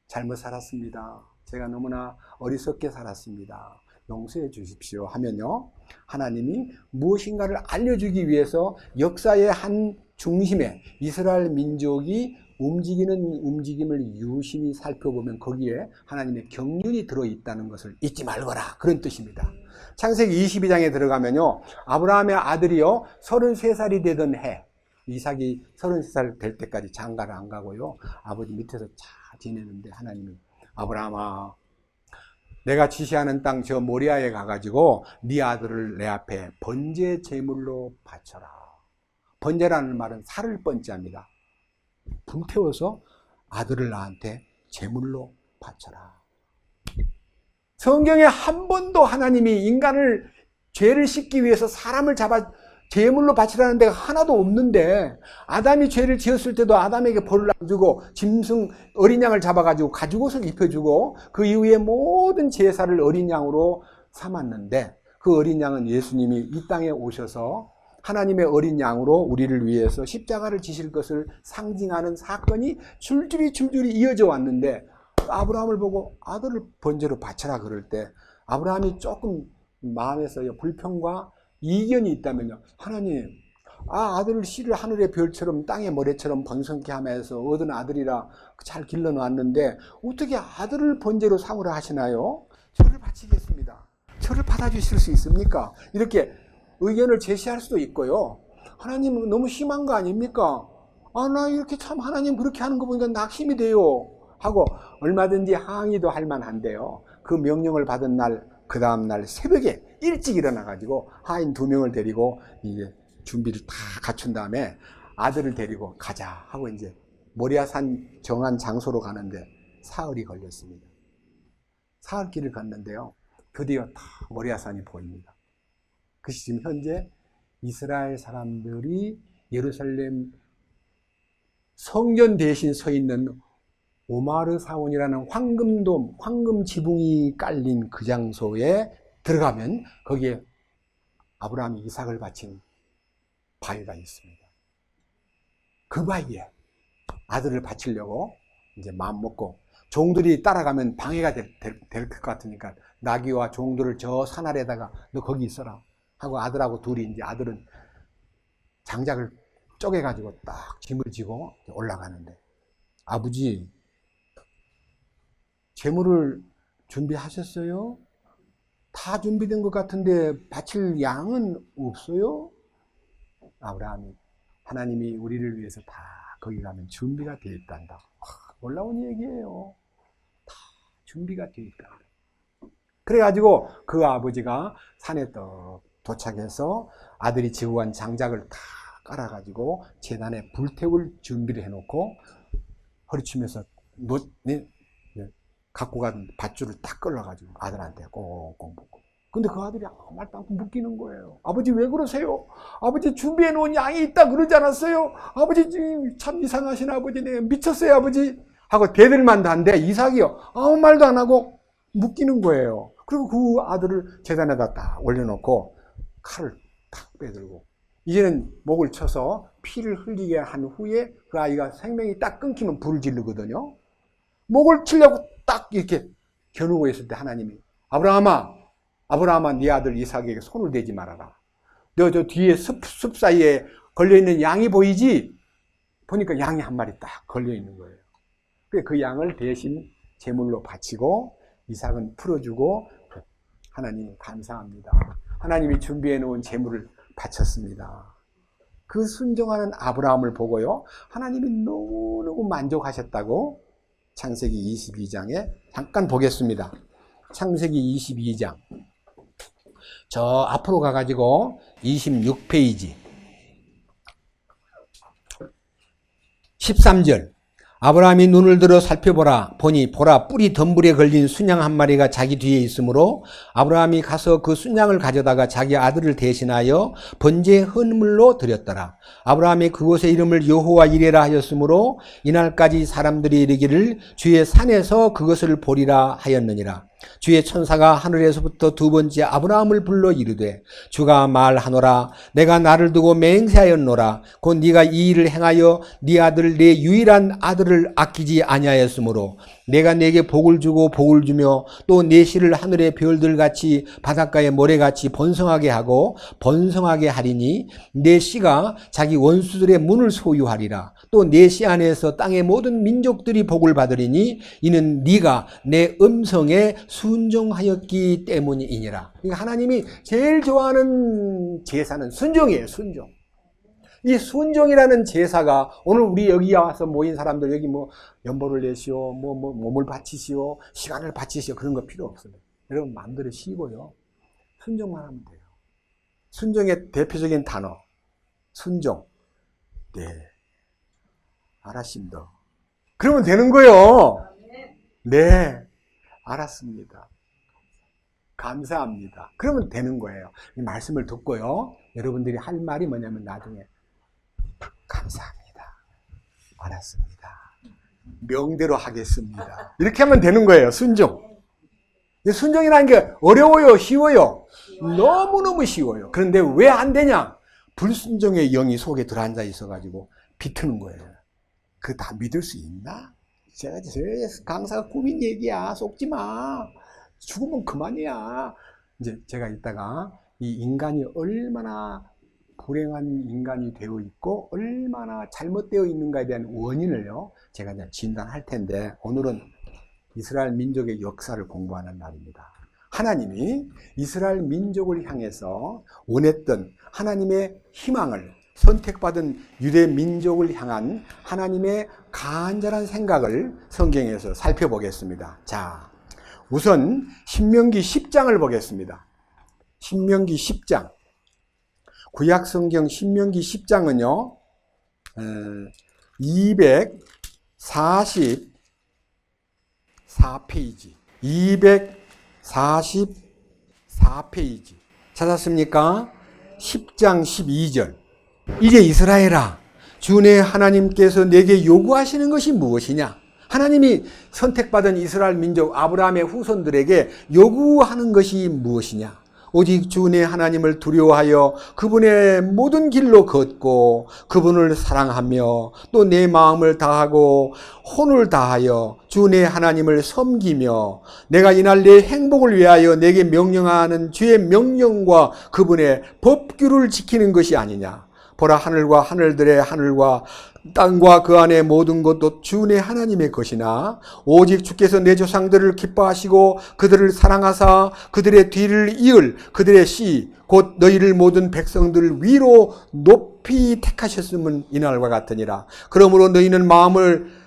잘못 살았습니다. 제가 너무나 어리석게 살았습니다. 용서해 주십시오 하면요, 하나님이 무엇인가를 알려주기 위해서 역사의 한 중심에 이스라엘 민족이 움직이는 움직임을 유심히 살펴보면 거기에 하나님의 경륜이 들어있다는 것을 잊지 말거라, 그런 뜻입니다. 창세기 22장에 들어가면요, 아브라함의 아들이요 33살이 되던 해, 이삭이 33살 될 때까지 장가를 안 가고요, 아버지 밑에서 잘 지내는데 하나님이, 아브라함아, 내가 지시하는 땅 저 모리아에 가가지고 네 아들을 내 앞에 번제 제물로 바쳐라. 번제라는 말은 살을 번제합니다. 불태워서 아들을 나한테 제물로 바쳐라. 성경에 한 번도 하나님이 인간을 죄를 씻기 위해서 사람을 잡아 제물로 바치라는 데가 하나도 없는데, 아담이 죄를 지었을 때도 아담에게 벌을 안 주고 짐승 어린 양을 잡아가지고 가죽옷을 입혀주고 그 이후에 모든 제사를 어린 양으로 삼았는데, 그 어린 양은 예수님이 이 땅에 오셔서 하나님의 어린 양으로 우리를 위해서 십자가를 지실 것을 상징하는 사건이 줄줄이 이어져 왔는데, 아브라함을 보고 아들을 번제로 바쳐라 그럴 때 아브라함이 조금 마음에서 불평과 이견이 있다면요, 하나님, 아들을 씨를 하늘의 별처럼 땅의 모래처럼 번성케 하면서 얻은 아들이라 잘 길러놨는데 어떻게 아들을 번제로 삼으라 하시나요? 저를 바치겠습니다. 저를 받아주실 수 있습니까? 이렇게 의견을 제시할 수도 있고요, 하나님 너무 심한 거 아닙니까? 나 이렇게 참 하나님 그렇게 하는 거 보니까 낙심이 돼요 하고 얼마든지 항의도 할 만한데요, 그 명령을 받은 날, 그 다음날 새벽에 일찍 일어나가지고 하인 2명을 데리고 이제 준비를 다 갖춘 다음에 아들을 데리고 가자 하고 이제 모리아산 정한 장소로 가는데 사흘이 걸렸습니다. 사흘길을 갔는데요, 드디어 다 모리아산이 보입니다. 그것이 지금 현재 이스라엘 사람들이 예루살렘 성전 대신 서 있는 오마르 사원이라는 황금돔, 황금 지붕이 깔린 그 장소에 들어가면 거기에 아브라함이 이삭을 바친 바위가 있습니다. 그 바위에 아들을 바치려고 이제 마음 먹고, 종들이 따라가면 방해가 될 것 같으니까 나귀와 종들을 저 산 아래다가 너 거기 있어라 하고 아들하고 둘이, 이제 아들은 장작을 쪼개가지고 딱 짐을 지고 올라가는데, 아버지, 재물을 준비하셨어요? 다 준비된 것 같은데 바칠 양은 없어요? 아브라함이, 하나님이 우리를 위해서 다 거기 가면 준비가 되어 있단다. 놀라운 얘기예요. 다 준비가 되어 있다. 그래가지고 그 아버지가 산에 도착해서 아들이 지고 간 장작을 다 깔아가지고 제단에 불태울 준비를 해놓고 허리치면서 갖고 간 밧줄을 딱 끌어가지고 아들한테 꽁꽁 묶고, 근데 그 아들이 아무 말도 않고 묶이는 거예요. 아버지 왜 그러세요? 아버지 준비해 놓은 양이 있다 그러지 않았어요? 아버지 참 이상하신 아버지네, 미쳤어요 아버지 하고 대들만한데 이삭이요 아무 말도 안 하고 묶이는 거예요. 그리고 그 아들을 제단에다 딱 올려놓고 칼을 탁 빼들고, 이제는 목을 쳐서 피를 흘리게 한 후에 그 아이가 생명이 딱 끊기면 불을 지르거든요. 목을 치려고 딱 이렇게 겨누고 있을 때 하나님이, 아브라함아 네 아들 이삭에게 손을 대지 말아라. 너 저 뒤에 숲 사이에 걸려있는 양이 보이지? 보니까 양이 한 마리 딱 걸려있는 거예요. 그 양을 대신 제물로 바치고 이삭은 풀어주고, 하나님 감사합니다. 하나님이 준비해 놓은 제물을 바쳤습니다. 그 순종하는 아브라함을 보고요, 하나님이 너무너무 만족하셨다고 창세기 22장에 잠깐 보겠습니다. 창세기 22장 저 앞으로 가가지고 26페이지 13절, 아브라함이 눈을 들어 살펴보라. 보니 보라 뿔이 덤불에 걸린 순양 한 마리가 자기 뒤에 있으므로 아브라함이 가서 그 순양을 가져다가 자기 아들을 대신하여 번제 헌물로 드렸더라. 아브라함이 그곳의 이름을 여호와 이레라 하였으므로 이날까지 사람들이 이르기를 주의 산에서 그것을 보리라 하였느니라. 주의 천사가 하늘에서부터 두 번째 아브라함을 불러 이르되 주가 말하노라. 내가 나를 두고 맹세하였노라. 곧 네가 이 일을 행하여 네 아들 내 유일한 아들을 아끼지 아니하였으므로 내가 네게 복을 주고 복을 주며 또 네 씨를 하늘의 별들같이 바닷가의 모래같이 번성하게 하고 번성하게 하리니 네 씨가 자기 원수들의 문을 소유하리라. 또 네 씨 안에서 땅의 모든 민족들이 복을 받으리니 이는 네가 내 음성에 순종하였기 때문이니라. 그러니까 하나님이 제일 좋아하는 제사는 순종이에요. 순종. 이 순종이라는 제사가 오늘 우리 여기 와서 모인 사람들 여기 뭐 연보를 내시오, 몸을 바치시오, 시간을 바치시오 그런 거 필요 없어요. 여러분 마음대로 쉬고요. 순종만 하면 돼요. 순종의 대표적인 단어 순종. 네, 알았습니다. 그러면 되는 거예요. 네, 알았습니다. 감사합니다. 그러면 되는 거예요. 이 말씀을 듣고요. 여러분들이 할 말이 뭐냐면 나중에 감사합니다. 알았습니다. 명대로 하겠습니다. 이렇게 하면 되는 거예요. 순종. 순종이라는 게 어려워요? 쉬워요? 너무너무 쉬워요. 그런데 왜 안 되냐? 불순종의 영이 속에 들어앉아 있어가지고 비트는 거예요. 그거 다 믿을 수 있나? 제가 강사가 꾸민 얘기야. 속지 마. 죽으면 그만이야. 이제 제가 이따가 이 인간이 얼마나 불행한 인간이 되어 있고 얼마나 잘못되어 있는가에 대한 원인을요 제가 이제 진단할 텐데 오늘은 이스라엘 민족의 역사를 공부하는 날입니다. 하나님이 이스라엘 민족을 향해서 원했던 하나님의 희망을 선택받은 유대 민족을 향한 하나님의 간절한 생각을 성경에서 살펴보겠습니다. 자, 우선 신명기 10장을 보겠습니다. 신명기 10장. 구약성경 신명기 10장은요 244페이지 244페이지 찾았습니까? 10장 12절. 이제 이스라엘아, 주 내 하나님께서 내게 요구하시는 것이 무엇이냐? 하나님이 선택받은 이스라엘 민족 아브라함의 후손들에게 요구하는 것이 무엇이냐? 오직 주 내 하나님을 두려워하여 그분의 모든 길로 걷고 그분을 사랑하며 또 내 마음을 다하고 혼을 다하여 주 내 하나님을 섬기며 내가 이날 내 행복을 위하여 내게 명령하는 주의 명령과 그분의 법규를 지키는 것이 아니냐. 보라, 하늘과 하늘들의 하늘과 땅과 그 안에 모든 것도 주 내 하나님의 것이나 오직 주께서 내 조상들을 기뻐하시고 그들을 사랑하사 그들의 뒤를 이을 그들의 씨 곧 너희를 모든 백성들 위로 높이 택하셨음은 이날과 같으니라. 그러므로 너희는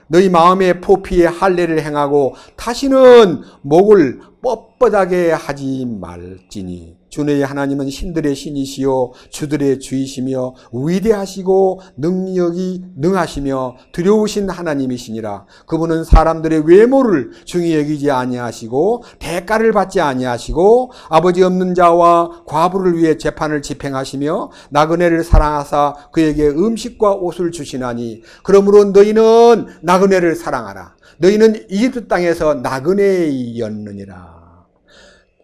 너희 마음의 포피에 할례를 행하고 다시는 목을 뻣뻣하게 하지 말지니 주 너희 하나님은 신들의 신이시요 주들의 주이시며 위대하시고 능력이 능하시며 두려우신 하나님이시니라. 그분은 사람들의 외모를 중히 여기지 아니하시고 대가를 받지 아니하시고 아버지 없는 자와 과부를 위해 재판을 집행하시며 나그네를 사랑하사 그에게 음식과 옷을 주시나니 그러므로 너희는 나그네를 사랑하라. 너희는 이집트 땅에서 나그네였느니라.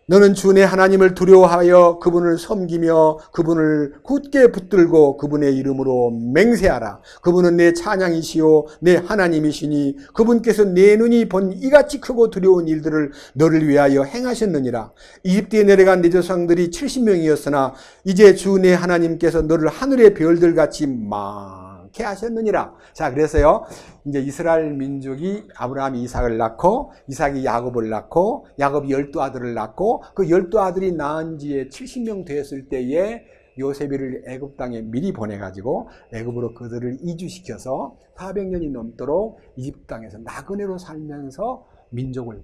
너는 주 내 하나님을 두려워하여 그분을 섬기며 그분을 굳게 붙들고 그분의 이름으로 맹세하라. 그분은 내 찬양이시요 내 하나님이시니 그분께서 내 눈이 본 이같이 크고 두려운 일들을 너를 위하여 행하셨느니라. 이집트에 내려간 내 조상들이 70명이었으나 이제 주 내 하나님께서 너를 하늘의 별들같이 많게 하셨느니라. 자, 그래서요 이제 이스라엘 민족이 아브라함이 이삭을 낳고 이삭이 야곱을 낳고 야곱이 12아들을 낳고 그 12아들이 낳은 지에 70명 되었을 때에 요셉이를 애굽 땅에 미리 보내가지고 애굽으로 그들을 이주시켜서 400년이 넘도록 이집트 땅에서 나그네로 살면서 민족을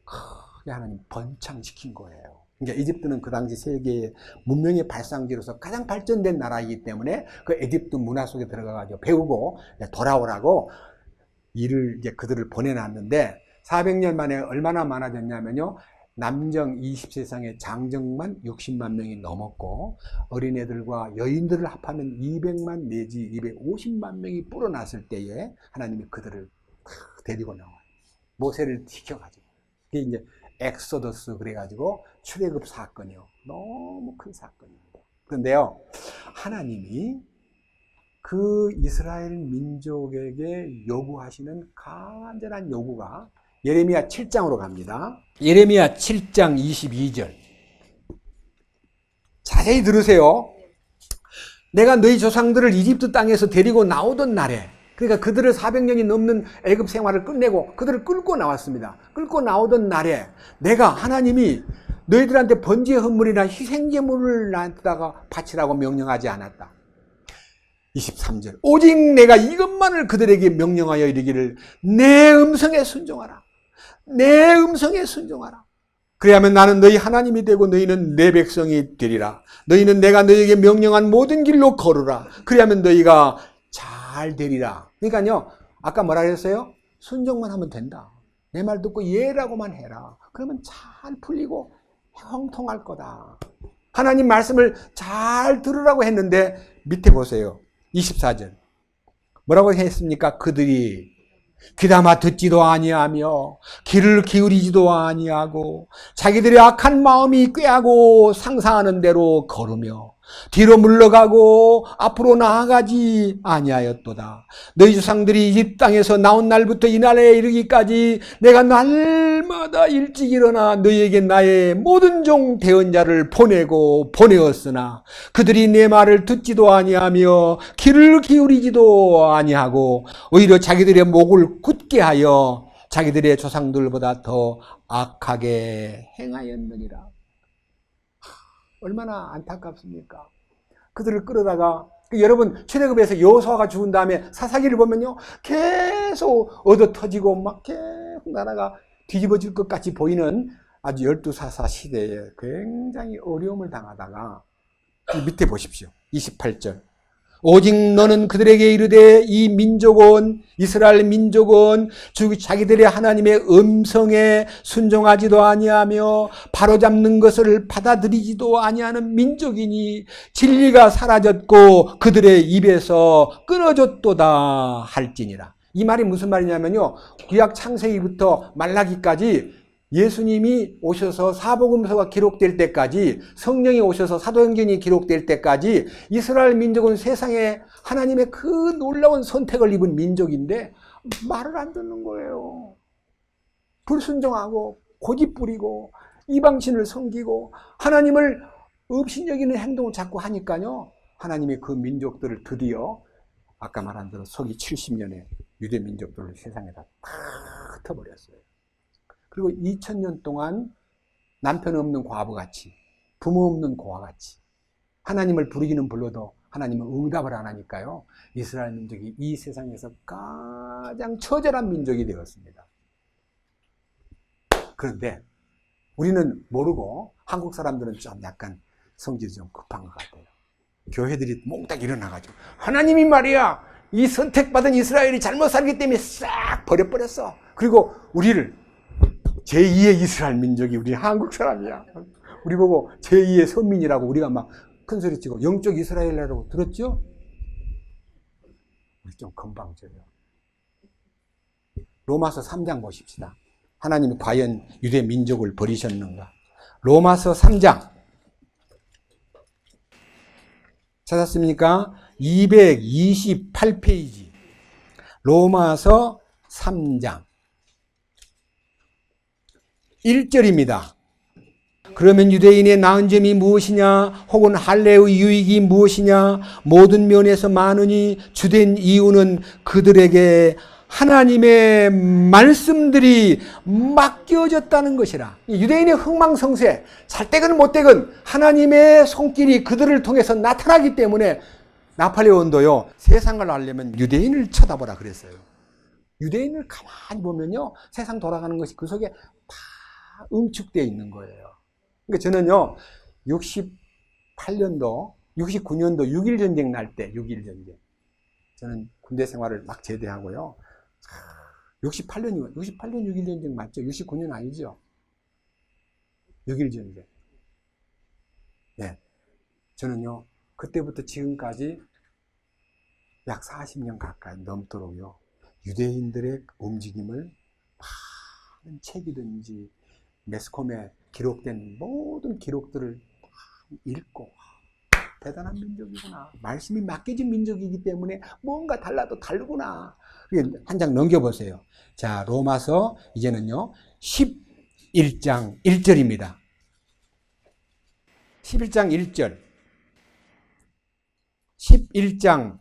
크게 하나님 번창시킨 거예요. 그러니까 이집트는 그 당시 세계의 문명의 발상지로서 가장 발전된 나라이기 때문에 그 이집트 문화 속에 들어가가지고 배우고 돌아오라고 일을 이제 그들을 보내놨는데 400년 만에 얼마나 많아졌냐면요. 남정 20세상의 장정만 60만 명이 넘었고 어린애들과 여인들을 합하면 200만 내지 250만 명이 불어났을 때에 하나님이 그들을 데리고 나와요. 모세를 지켜가지고. 그게 이제 엑소더스 그래가지고 출애굽 사건이요. 너무 큰 사건입니다. 그런데요, 하나님이 그 이스라엘 민족에게 요구하시는 간절한 요구가 예레미야 7장으로 갑니다. 예레미야 7장 22절. 자세히 들으세요. 내가 너희 조상들을 이집트 땅에서 데리고 나오던 날에, 그러니까 그들을 400년이 넘는 애굽 생활을 끝내고 그들을 끌고 나왔습니다. 끌고 나오던 날에 내가 하나님이 너희들한테 번제의 헌물이나 희생제물을 나한테다가 바치라고 명령하지 않았다. 23절. 오직 내가 이것만을 그들에게 명령하여 이르기를 내 음성에 순종하라. 내 음성에 순종하라. 그래야면 나는 너희 하나님이 되고 너희는 내 백성이 되리라. 너희는 내가 너희에게 명령한 모든 길로 걸으라. 그래야면 너희가 잘 되리라. 그러니까요, 아까 뭐라 그랬어요? 순종만 하면 된다. 내 말 듣고 예라고만 해라. 그러면 잘 풀리고 형통할 거다. 하나님 말씀을 잘 들으라고 했는데 밑에 보세요. 24절. 뭐라고 했습니까? 그들이 귀담아 듣지도 아니하며 귀를 기울이지도 아니하고 자기들의 악한 마음이 꾀하고 상상하는 대로 걸으며 뒤로 물러가고 앞으로 나아가지 아니하였도다. 너희 조상들이 이집 땅에서 나온 날부터 이 날에 이르기까지 내가 날마다 일찍 일어나 너희에게 나의 모든 종 대언자를 보내고 보내었으나 그들이 내 말을 듣지도 아니하며 귀를 기울이지도 아니하고 오히려 자기들의 목을 굳게 하여 자기들의 조상들보다 더 악하게 행하였느니라. 얼마나 안타깝습니까? 그들을 끌어다가 여러분 출애굽에서 여호수아가 죽은 다음에 사사기를 보면요, 계속 얻어 터지고 막 계속 나라가 뒤집어질 것 같이 보이는 아주 12사사 시대에 굉장히 어려움을 당하다가 밑에 보십시오. 28절. 오직 너는 그들에게 이르되 이 민족은 이스라엘 민족은 자기들의 하나님의 음성에 순종하지도 아니하며 바로잡는 것을 받아들이지도 아니하는 민족이니 진리가 사라졌고 그들의 입에서 끊어졌도다 할지니라. 이 말이 무슨 말이냐면요, 구약 창세기부터 말라기까지 예수님이 오셔서 사복음서가 기록될 때까지, 성령이 오셔서 사도행전이 기록될 때까지 이스라엘 민족은 세상에 하나님의 그 놀라운 선택을 입은 민족인데 말을 안 듣는 거예요. 불순종하고 고집부리고 이방신을 섬기고 하나님을 업신여기는 행동을 자꾸 하니까요, 하나님이 그 민족들을 드디어 아까 말한 대로 서기 70년에 유대 민족들을 세상에다 다 흩어버렸어요. 그리고 2000년 동안 남편 없는 과부같이, 부모 없는 고아같이 하나님을 부르기는 불러도 하나님은 응답을 안 하니까요, 이스라엘 민족이 이 세상에서 가장 처절한 민족이 되었습니다. 그런데 우리는 모르고 한국 사람들은 좀 약간 성질이 좀 급한 것 같아요. 교회들이 몽딱 일어나가지고 하나님이 말이야 이 선택받은 이스라엘이 잘못 살기 때문에 싹 버려버렸어. 그리고 우리를 제2의 이스라엘 민족이 우리 한국 사람이야. 우리 보고 제2의 선민이라고 우리가 막 큰소리치고 영적 이스라엘이라고 들었죠? 우리 좀 건방져요. 로마서 3장 보십시다. 하나님이 과연 유대 민족을 버리셨는가? 로마서 3장 찾았습니까? 228페이지 로마서 3장 1절입니다. 그러면 유대인의 나은 점이 무엇이냐? 혹은 할례의 유익이 무엇이냐? 모든 면에서 많으니 주된 이유는 그들에게 하나님의 말씀들이 맡겨졌다는 것이라. 유대인의 흥망성쇠, 잘 되건 못 되건 하나님의 손길이 그들을 통해서 나타나기 때문에 나폴레온도요, 세상을 알려면 유대인을 쳐다보라 그랬어요. 유대인을 가만히 보면요, 세상 돌아가는 것이 그 속에 다 응축되어 있는 거예요. 그러니까 저는요, 68년도, 69년도 6.1전쟁 날 때, 6.1전쟁. 저는 군대 생활을 막 제대하고요. 68년 6.1전쟁 맞죠? 69년 아니죠? 6.1전쟁. 네. 저는요, 그때부터 지금까지 약 40년 가까이 넘도록요, 유대인들의 움직임을 많은 책이든지 매스컴에 기록된 모든 기록들을 읽고, 대단한 민족이구나. 말씀이 맡겨진 민족이기 때문에 뭔가 달라도 다르구나. 한 장 넘겨보세요. 자, 로마서 이제는요, 11장 1절입니다. 11장 1절. 11장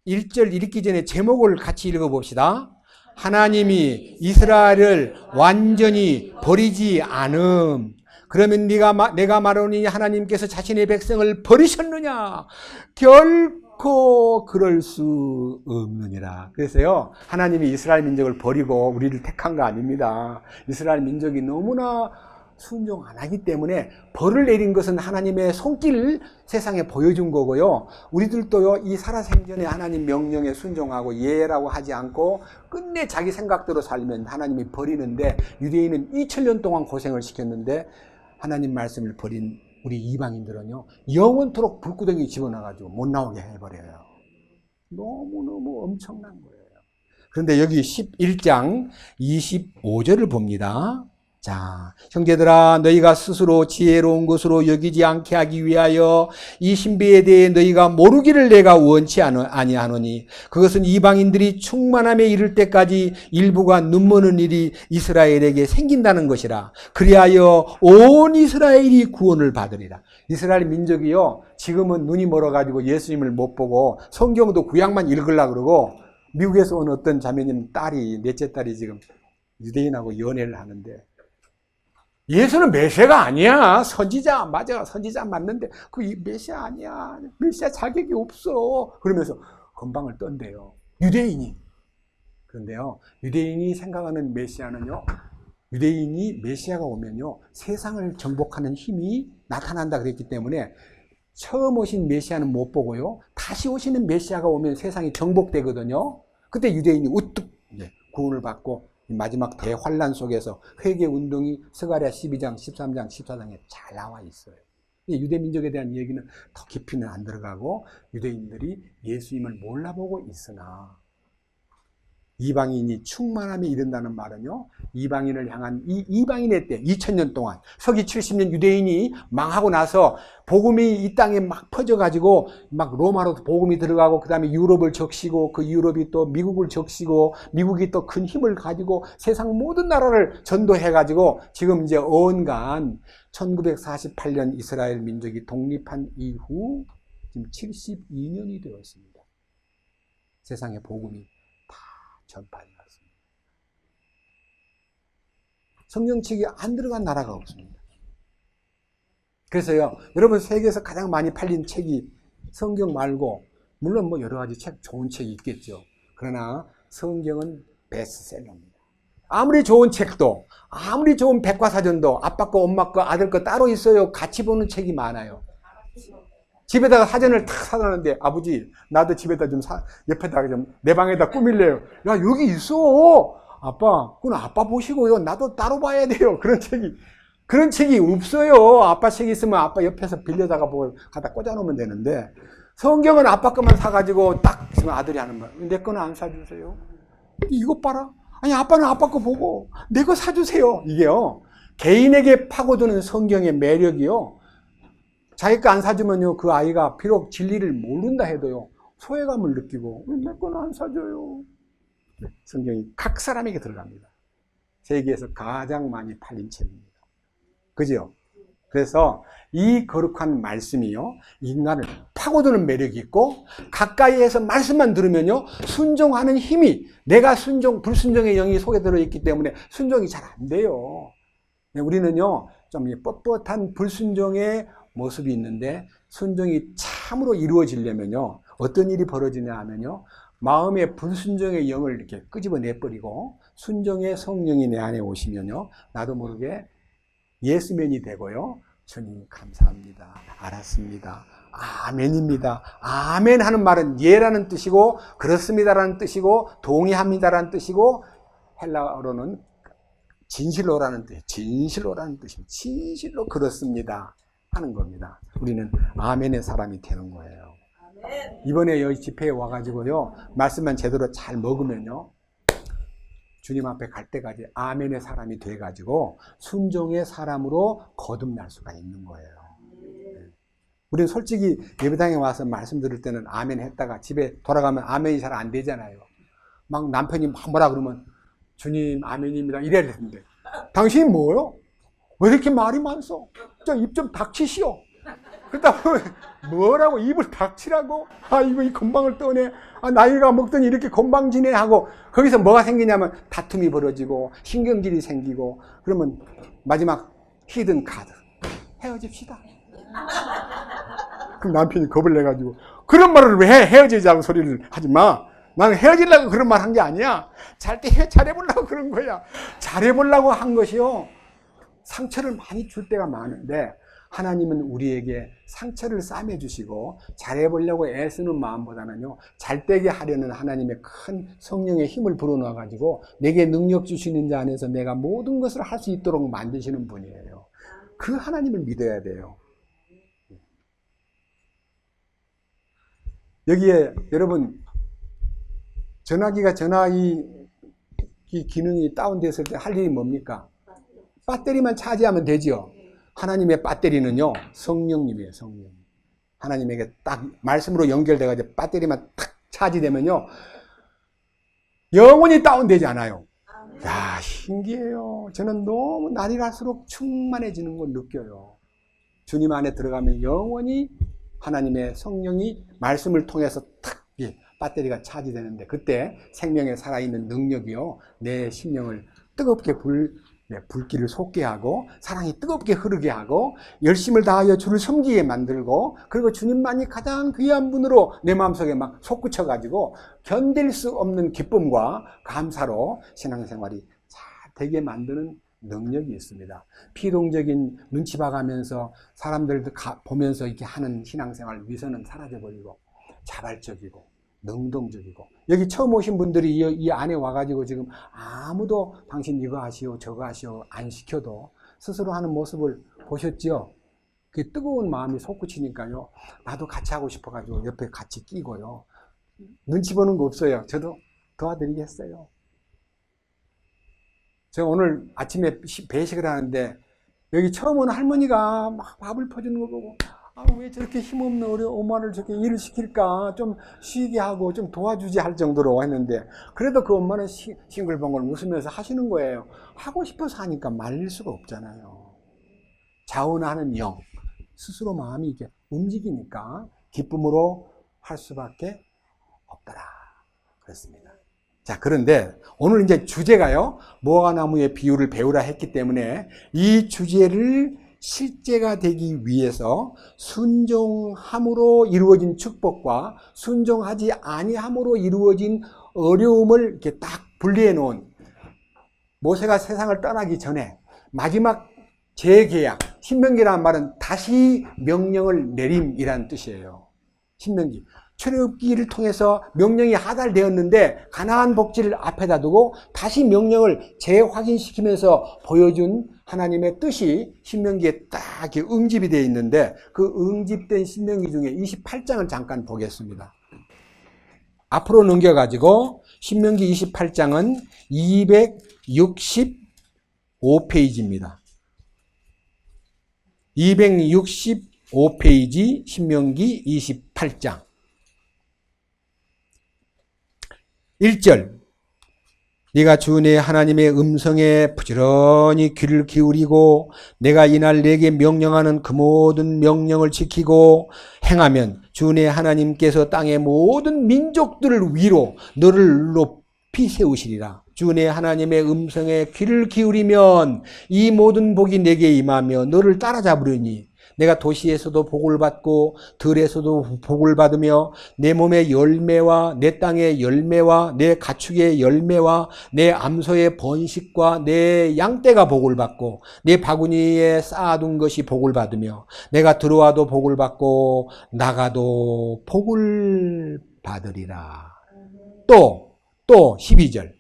1절 읽기 전에 제목을 같이 읽어봅시다. 하나님이 이스라엘을 완전히 버리지 않음. 그러면 내가 말하노니 하나님께서 자신의 백성을 버리셨느냐? 결코 그럴 수 없느니라. 그래서요, 하나님이 이스라엘 민족을 버리고 우리를 택한 거 아닙니다. 이스라엘 민족이 너무나 순종 안 하기 때문에 벌을 내린 것은 하나님의 손길을 세상에 보여준 거고요. 우리들도요, 이 살아생전에 하나님 명령에 순종하고 예라고 하지 않고 끝내 자기 생각대로 살면 하나님이 버리는데, 유대인은 2000년 동안 고생을 시켰는데 하나님 말씀을 버린 우리 이방인들은요, 영원토록 불구덩이 집어넣어가지고 못 나오게 해버려요. 너무너무 엄청난 거예요. 그런데 여기 11장 25절을 봅니다. 자, 형제들아, 너희가 스스로 지혜로운 것으로 여기지 않게 하기 위하여 이 신비에 대해 너희가 모르기를 내가 원치 아니하노니, 그것은 이방인들이 충만함에 이를 때까지 일부가 눈머는 일이 이스라엘에게 생긴다는 것이라. 그리하여 온 이스라엘이 구원을 받으리라. 이스라엘 민족이요, 지금은 눈이 멀어가지고 예수님을 못 보고 성경도 구약만 읽으려고 그러고, 미국에서 온 어떤 자매님 넷째 딸이 지금 유대인하고 연애를 하는데, 예수는 메시아가 아니야. 선지자 맞아. 선지자 맞는데 그 메시아 아니야. 메시아 자격이 없어. 그러면서 건방을 떤대요. 유대인이. 그런데요, 유대인이 생각하는 메시아는요, 유대인이 메시아가 오면요, 세상을 정복하는 힘이 나타난다 그랬기 때문에 처음 오신 메시아는 못 보고요, 다시 오시는 메시아가 오면 세상이 정복되거든요. 그때 유대인이 우뚝 구원을 받고 마지막 대환란 속에서 회개운동이 스가랴 12장, 13장, 14장에 잘 나와 있어요. 유대민족에 대한 얘기는 더 깊이는 안 들어가고, 유대인들이 예수님을 몰라보고 있으나 이방인이 충만함에 이른다는 말은요, 이방인을 향한 이 이방인의 때 2000년 동안 서기 70년 유대인이 망하고 나서 복음이 이 땅에 막 퍼져가지고 막 로마로 복음이 들어가고, 그 다음에 유럽을 적시고, 그 유럽이 또 미국을 적시고, 미국이 또 큰 힘을 가지고 세상 모든 나라를 전도해가지고 지금 이제 온갖 1948년 이스라엘 민족이 독립한 이후 지금 72년이 되었습니다. 세상에 복음이 전파되었습니다. 성경책이 안 들어간 나라가 없습니다. 그래서요, 여러분, 세계에서 가장 많이 팔린 책이 성경 말고, 물론 뭐 여러 가지 좋은 책이 있겠죠. 그러나 성경은 베스트셀러입니다. 아무리 좋은 책도, 아무리 좋은 백과사전도 아빠 거, 엄마 거, 아들 거 따로 있어요. 같이 보는 책이 많아요. 집에다가 사전을 탁 사놨는데, 아버지, 나도 집에다 좀 옆에다가 좀 내 방에다 꾸밀래요. 야, 여기 있어. 아빠, 그건 아빠 보시고요. 나도 따로 봐야 돼요. 그런 책이 없어요. 아빠 책 있으면 아빠 옆에서 빌려다가 뭐 갖다 꽂아놓으면 되는데, 성경은 아빠 것만 사가지고 딱 지금 아들이 하는 거야. 내 거는 안 사주세요. 이것 봐라. 아니, 아빠는 아빠 거 보고 내 거 사주세요. 이게요, 개인에게 파고드는 성경의 매력이요, 자기 거 안 사주면요, 그 아이가 비록 진리를 모른다 해도요, 소외감을 느끼고, 내 거는 안 사줘요. 성경이 각 사람에게 들어갑니다. 세계에서 가장 많이 팔린 책입니다. 그죠? 그래서 이 거룩한 말씀이요, 인간을 파고드는 매력이 있고, 가까이에서 말씀만 들으면요, 순종하는 힘이, 내가 불순종의 영이 속에 들어있기 때문에 순종이 잘 안 돼요. 우리는요, 좀 뻣뻣한 불순종의 모습이 있는데, 순종이 참으로 이루어지려면요, 어떤 일이 벌어지냐 하면요, 마음의 불순종의 영을 이렇게 끄집어내버리고 순종의 성령이 내 안에 오시면요, 나도 모르게 예스맨이 되고요, 주님 감사합니다, 알았습니다, 아멘입니다. 아멘 하는 말은 예라는 뜻이고, 그렇습니다라는 뜻이고, 동의합니다라는 뜻이고, 헬라어로는 진실로라는 뜻이에요. 진실로라는 뜻입니다. 진실로 그렇습니다 하는 겁니다. 우리는 아멘의 사람이 되는 거예요. 이번에 여기 집회에 와가지고요, 말씀만 제대로 잘 먹으면요, 주님 앞에 갈 때까지 아멘의 사람이 돼가지고 순종의 사람으로 거듭날 수가 있는 거예요. 우리는 솔직히 예배당에 와서 말씀 들을 때는 아멘 했다가 집에 돌아가면 아멘이 잘 안 되잖아요. 막 남편이 막 뭐라 그러면 주님 아멘입니다 이래야 되는데, 당신이 뭐요? 왜 이렇게 말이 많소? 저 입 좀 닥치시오. 그렇다고 뭐라고 입을 닥치라고? 아 이거 이 건방을 떠네. 아 나이가 먹더니 이렇게 건방지네 하고, 거기서 뭐가 생기냐면 다툼이 벌어지고 신경질이 생기고, 그러면 마지막 히든 카드, 헤어집시다. 그럼 남편이 겁을 내가지고 그런 말을 왜 해? 헤어지자고 소리를 하지 마. 나는 헤어지려고 그런 말 한 게 아니야. 잘 때 잘해보려고 그런 거야. 잘해보려고 한 것이요, 상처를 많이 줄 때가 많은데 하나님은 우리에게 상처를 싸매주시고 잘해보려고 애쓰는 마음보다는요, 잘되게 하려는 하나님의 큰 성령의 힘을 불어넣어가지고 내게 능력 주시는 자 안에서 내가 모든 것을 할 수 있도록 만드시는 분이에요. 그 하나님을 믿어야 돼요. 여기에 여러분, 전화기가 전화기 기능이 다운됐을 때 할 일이 뭡니까? 배터리만 차지하면 되죠. 하나님의 배터리는요, 성령님이에요. 성령. 하나님에게 딱 말씀으로 연결돼가지고 배터리만 탁 차지되면요, 영원히 다운되지 않아요. 야, 신기해요. 저는 너무 날이 갈수록 충만해지는 걸 느껴요. 주님 안에 들어가면 영원히 하나님의 성령이 말씀을 통해서 탁 배터리가 차지되는데, 그때 생명에 살아있는 능력이요, 내 심령을 뜨겁게 불길을 솟게 하고 사랑이 뜨겁게 흐르게 하고 열심을 다하여 주를 섬기게 만들고, 그리고 주님만이 가장 귀한 분으로 내 마음속에 막 솟구쳐가지고 견딜 수 없는 기쁨과 감사로 신앙생활이 잘 되게 만드는 능력이 있습니다. 피동적인 눈치 봐가면서 사람들도 보면서 이렇게 하는 신앙생활 위선은 사라져버리고 자발적이고 능동적이고, 여기 처음 오신 분들이 이 안에 와가지고 지금 아무도 당신 이거 하시오 저거 하시오 안 시켜도 스스로 하는 모습을 보셨죠? 그 뜨거운 마음이 솟구치니까요, 나도 같이 하고 싶어가지고 옆에 같이 끼고요, 눈치 보는 거 없어요. 저도 도와드리겠어요. 제가 오늘 아침에 배식을 하는데 여기 처음 오는 할머니가 막 밥을 퍼주는 거 보고, 아, 왜 저렇게 힘없는 우리 엄마를 저렇게 일을 시킬까, 좀 쉬게 하고 좀 도와주지 할 정도로 했는데, 그래도 그 엄마는 싱글벙글 웃으면서 하시는 거예요. 하고 싶어서 하니까 말릴 수가 없잖아요. 자원하는 영, 스스로 마음이 이렇게 움직이니까 기쁨으로 할 수밖에 없더라 그랬습니다. 자, 그런데 오늘 이제 주제가요, 무화과나무의 비유를 배우라 했기 때문에 이 주제를 실제가 되기 위해서 순종함으로 이루어진 축복과 순종하지 아니함으로 이루어진 어려움을 이렇게 딱 분리해 놓은, 모세가 세상을 떠나기 전에 마지막 재계약, 신명기라는 말은 다시 명령을 내림이라는 뜻이에요. 신명기. 출애굽기를 통해서 명령이 하달되었는데 가나안 복지를 앞에다 두고 다시 명령을 재확인시키면서 보여준 하나님의 뜻이 신명기에 딱 이렇게 응집이 되어 있는데, 그 응집된 신명기 중에 28장을 잠깐 보겠습니다. 앞으로 넘겨가지고 신명기 28장은 265페이지입니다. 265페이지 신명기 28장 1절, 네가 주 내 하나님의 음성에 부지런히 귀를 기울이고 내가 이날 내게 명령하는 그 모든 명령을 지키고 행하면 주 내 하나님께서 땅의 모든 민족들을 위로 너를 높이 세우시리라. 주 내 하나님의 음성에 귀를 기울이면 이 모든 복이 내게 임하며 너를 따라잡으려니 내가 도시에서도 복을 받고 들에서도 복을 받으며 내 몸의 열매와 내 땅의 열매와 내 가축의 열매와 내 암소의 번식과 내 양떼가 복을 받고 내 바구니에 쌓아둔 것이 복을 받으며 내가 들어와도 복을 받고 나가도 복을 받으리라. 또 12절,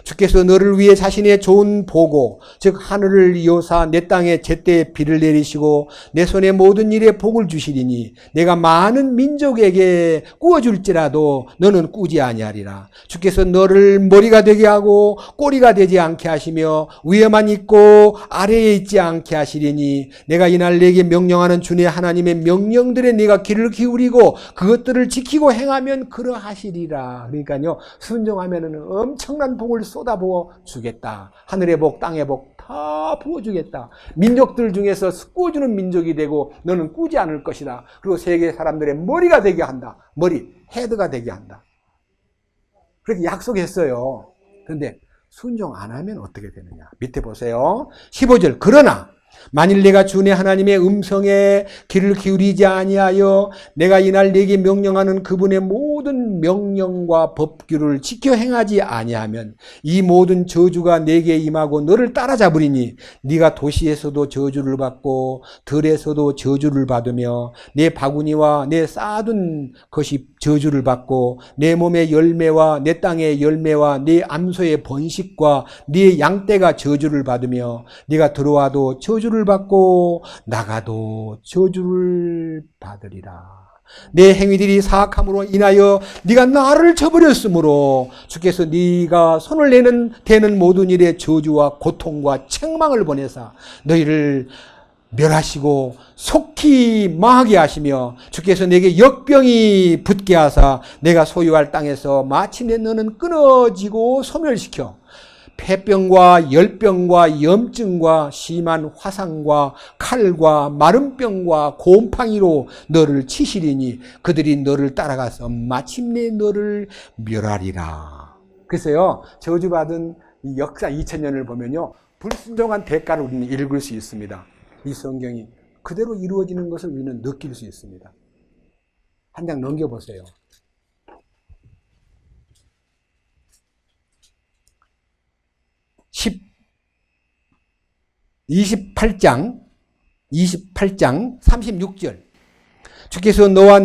주께서 너를 위해 자신의 좋은 보고 즉 하늘을 이어사 내 땅에 제때 비를 내리시고 내 손에 모든 일에 복을 주시리니 내가 많은 민족에게 꾸어줄지라도 너는 꾸지 아니하리라. 주께서 너를 머리가 되게 하고 꼬리가 되지 않게 하시며 위에만 있고 아래에 있지 않게 하시리니 내가 이날 내게 명령하는 주의 하나님의 명령들에 네가 귀를 기울이고 그것들을 지키고 행하면 그러하시리라. 그러니까요, 순종하면 엄청난 복을 쏟아부어 주겠다. 하늘의 복, 땅의 복 다 부어주겠다. 민족들 중에서 꾸어주는 민족이 되고 너는 꾸지 않을 것이다. 그리고 세계 사람들의 머리가 되게 한다. 머리, 헤드가 되게 한다. 그렇게 약속했어요. 그런데 순종 안 하면 어떻게 되느냐. 밑에 보세요. 15절. 그러나 만일 내가 주의 하나님의 음성에 귀를 기울이지 아니하여 내가 이날 네게 명령하는 그분의 모든 명령과 법규를 지켜 행하지 아니하면 이 모든 저주가 네게 임하고 너를 따라잡으리니 네가 도시에서도 저주를 받고 들에서도 저주를 받으며 내 바구니와 내 쌓아둔 것이 저주를 받고 내 몸의 열매와 내 땅의 열매와 네 암소의 번식과 네 양떼가 저주를 받으며 네가 들어와도 저주를 받고 나가도 저주를 받으리라. 내 행위들이 사악함으로 인하여 네가 나를 저버렸으므로 주께서 네가 손을 대는 모든 일에 저주와 고통과 책망을 보내사 너희를 멸하시고 속히 망하게 하시며 주께서 내게 역병이 붙게 하사 내가 소유할 땅에서 마침내 너는 끊어지고 소멸시켜 폐병과 열병과 염증과 심한 화상과 칼과 마른 병과 곰팡이로 너를 치시리니 그들이 너를 따라가서 마침내 너를 멸하리라. 그래서요, 저주받은 이 역사 2000년을 보면요, 불순종한 대가를 우리는 읽을 수 있습니다. 이 성경이 그대로 이루어지는 것을 우리는 느낄 수 있습니다. 한 장 넘겨보세요. 28장 36절. 주께서 너와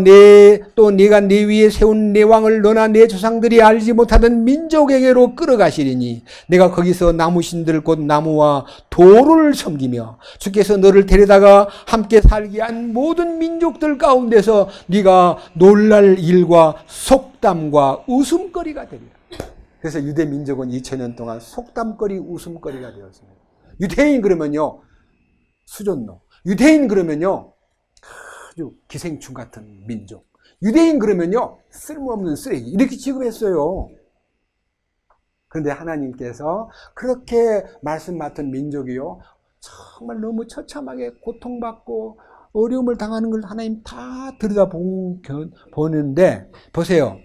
또 네가 네 위에 세운 내 왕을 너나 내 조상들이 알지 못하던 민족에게로 끌어가시리니 내가 거기서 나무신들 곧 나무와 돌을 섬기며 주께서 너를 데려다가 함께 살게 한 모든 민족들 가운데서 네가 놀랄 일과 속담과 웃음거리가 되리라. 그래서 유대 민족은 2000년 동안 속담거리, 웃음거리가 되었습니다. 유대인 그러면요, 수존노. 유대인 그러면요, 아주 기생충 같은 민족. 유대인 그러면요, 쓸모없는 쓰레기. 이렇게 취급했어요. 그런데 하나님께서 그렇게 말씀 맡은 민족이요, 정말 너무 처참하게 고통받고 어려움을 당하는 걸 하나님 다 들여다보는데, 보세요.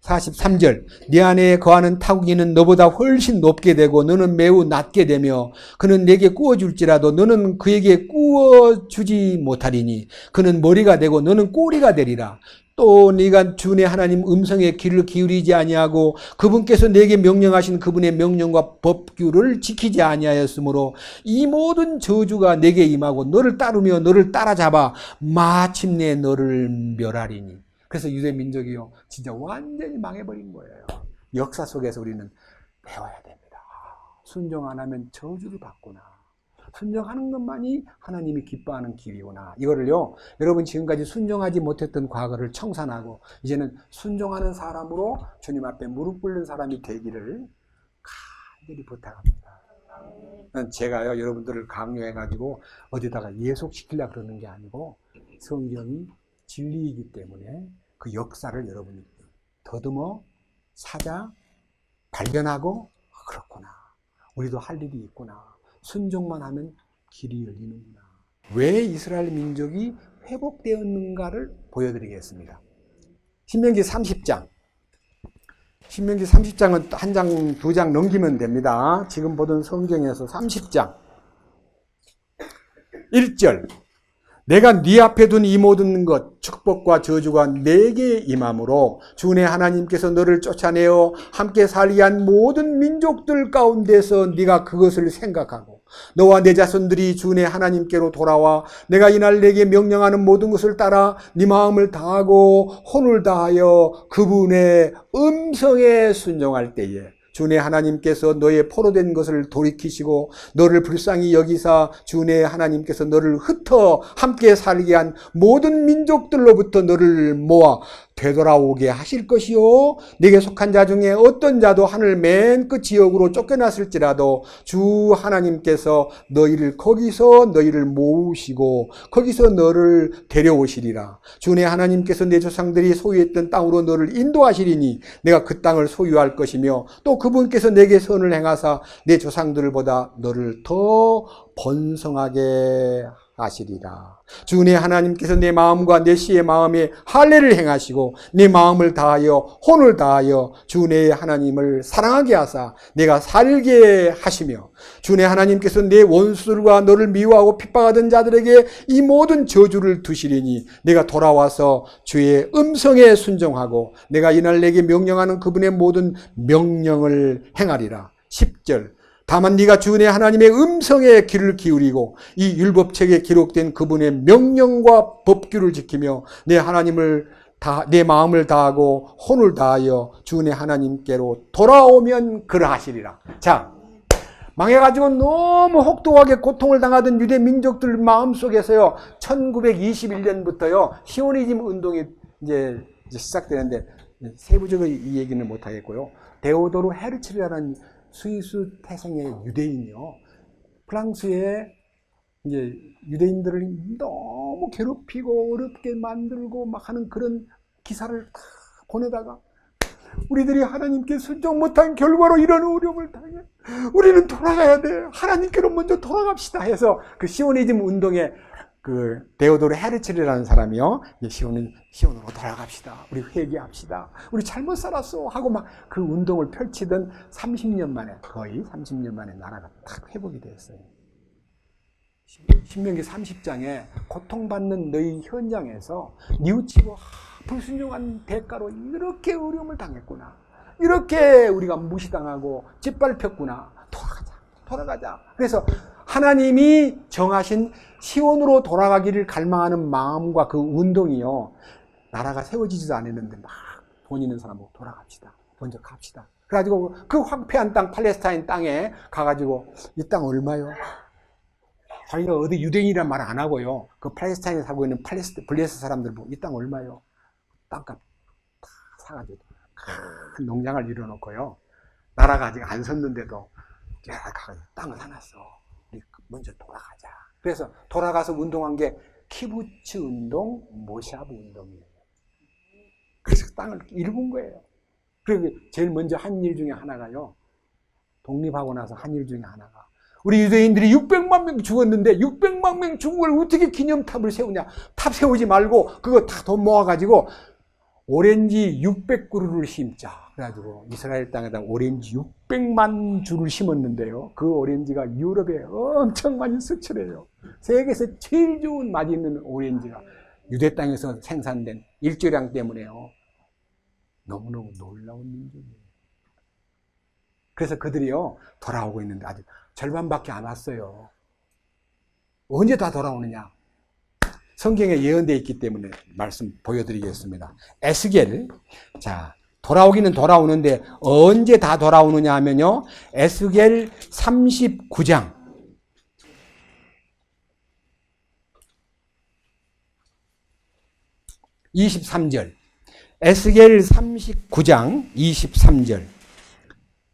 43절. 네 안에 거하는 타국인은 너보다 훨씬 높게 되고 너는 매우 낮게 되며 그는 내게 꾸어줄지라도 너는 그에게 꾸어주지 못하리니 그는 머리가 되고 너는 꼬리가 되리라. 또 네가 주의 하나님 음성에 귀를 기울이지 아니하고 그분께서 내게 명령하신 그분의 명령과 법규를 지키지 아니하였으므로 이 모든 저주가 내게 임하고 너를 따르며 너를 따라잡아 마침내 너를 멸하리니. 그래서 유대 민족이요, 진짜 완전히 망해버린 거예요. 역사 속에서 우리는 배워야 됩니다. 순종 안 하면 저주를 받구나. 순종하는 것만이 하나님이 기뻐하는 길이구나. 이거를요, 여러분 지금까지 순종하지 못했던 과거를 청산하고 이제는 순종하는 사람으로 주님 앞에 무릎 꿇는 사람이 되기를 간절히 부탁합니다. 제가요, 여러분들을 강요해가지고 어디다가 예속시키려고 그러는 게 아니고 성경이 진리이기 때문에 그 역사를 여러분이 더듬어 찾아 발견하고 그렇구나. 우리도 할 일이 있구나. 순종만 하면 길이 열리는구나. 왜 이스라엘 민족이 회복되었는가를 보여드리겠습니다. 신명기 30장. 신명기 30장은 한 장, 두 장 넘기면 됩니다. 지금 보던 성경에서 30장. 1절. 내가 네 앞에 둔 이 모든 것 축복과 저주가 내게 임함으로 주의 하나님께서 너를 쫓아내어 함께 살게 한 모든 민족들 가운데서 네가 그것을 생각하고 너와 내 자손들이 주의 하나님께로 돌아와 내가 이날 내게 명령하는 모든 것을 따라 네 마음을 다하고 혼을 다하여 그분의 음성에 순종할 때에 주 내 하나님께서 너의 포로된 것을 돌이키시고 너를 불쌍히 여기사 주 내 하나님께서 너를 흩어 함께 살게 한 모든 민족들로부터 너를 모아 되돌아오게 하실 것이요 네게 속한 자 중에 어떤 자도 하늘 맨 끝 지역으로 쫓겨났을지라도 주 하나님께서 거기서 너희를 모으시고 거기서 너를 데려오시리라. 주 내 하나님께서 내 조상들이 소유했던 땅으로 너를 인도하시리니 내가 그 땅을 소유할 것이며 또 그분께서 내게 선을 행하사 내 조상들보다 너를 더 번성하게 하시리라. 주 내 하나님께서 내 마음과 내 씨의 마음에 할례를 행하시고 내 마음을 다하여 혼을 다하여 주 내 하나님을 사랑하게 하사 내가 살게 하시며 주 내 하나님께서 내 원수들과 너를 미워하고 핍박하던 자들에게 이 모든 저주를 두시리니 내가 돌아와서 주의 음성에 순종하고 내가 이날 내게 명령하는 그분의 모든 명령을 행하리라. 10절 다만 네가 주 내 하나님의 음성에 귀를 기울이고 이 율법책에 기록된 그분의 명령과 법규를 지키며 내 마음을 다하고 혼을 다하여 주 내 하나님께로 돌아오면 그러하시리라. 자, 망해가지고 너무 혹독하게 고통을 당하던 유대 민족들 마음속에서요 1921년부터요 시오니즘 운동이 이제 시작되는데 세부적으로 이 얘기는 못하겠고요. 데오도르 헤르츠라는 스위스 태생의 유대인이요. 프랑스에 이제 유대인들을 너무 괴롭히고 어렵게 만들고 막 하는 그런 기사를 다 보내다가 우리들이 하나님께 순종 못한 결과로 이런 어려움을 당해. 우리는 돌아가야 돼. 하나님께로 먼저 돌아갑시다 해서 그 시오니즘 운동에 그 데오도르 헤르츠라는 사람이요. 시온으로 돌아갑시다. 우리 회개합시다. 우리 잘못 살았어 하고 막 그 운동을 펼치던 30년 만에 거의 30년 만에 나라가 딱 회복이 됐어요. 신명기 30장에 고통받는 너희 현장에서 뉘우치고 불순종한 대가로 이렇게 어려움을 당했구나. 이렇게 우리가 무시당하고 짓밟혔구나. 돌아가자. 그래서 하나님이 정하신 시온으로 돌아가기를 갈망하는 마음과 그 운동이요. 나라가 세워지지도 않았는데 막 돈 있는 사람하고 돌아갑시다. 먼저 갑시다. 그래가지고 그 황폐한 땅 팔레스타인 땅에 가가지고 이 땅 얼마요? 자기가 어디 유대인이란 말 안 하고요. 그 팔레스타인에 살고 있는 블레스 사람들 보고 이 땅 얼마요? 땅값 다 사가지고 큰 농장을 이뤄놓고요. 나라가 아직 안 섰는데도 땅을 사놨어. 우리 먼저 돌아가자. 그래서 돌아가서 운동한 게 키부츠 운동, 모샤브 운동이에요. 그래서 땅을 일군 거예요. 그리고 제일 먼저 한 일 중에 하나가요. 독립하고 나서 한 일 중에 하나가 우리 유대인들이 600만 명 죽었는데 600만 명 죽은 걸 어떻게 기념탑을 세우냐. 탑 세우지 말고 그거 다 돈 모아가지고 오렌지 600그루를 심자. 그래가지고 이스라엘 땅에다 오렌지 600만 주를 심었는데요. 그 오렌지가 유럽에 엄청 많이 수출해요. 세계에서 제일 좋은 맛이 있는 오렌지가 유대 땅에서 생산된 일조량 때문에요. 너무너무 놀라운 민족이에요. 그래서 그들이요 돌아오고 있는데 아직 절반밖에 안 왔어요. 언제 다 돌아오느냐? 성경에 예언되어 있기 때문에 말씀 보여드리겠습니다. 에스겔. 자, 돌아오기는 돌아오는데 언제 다 돌아오느냐 하면요. 에스겔 39장. 23절. 에스겔 39장 23절.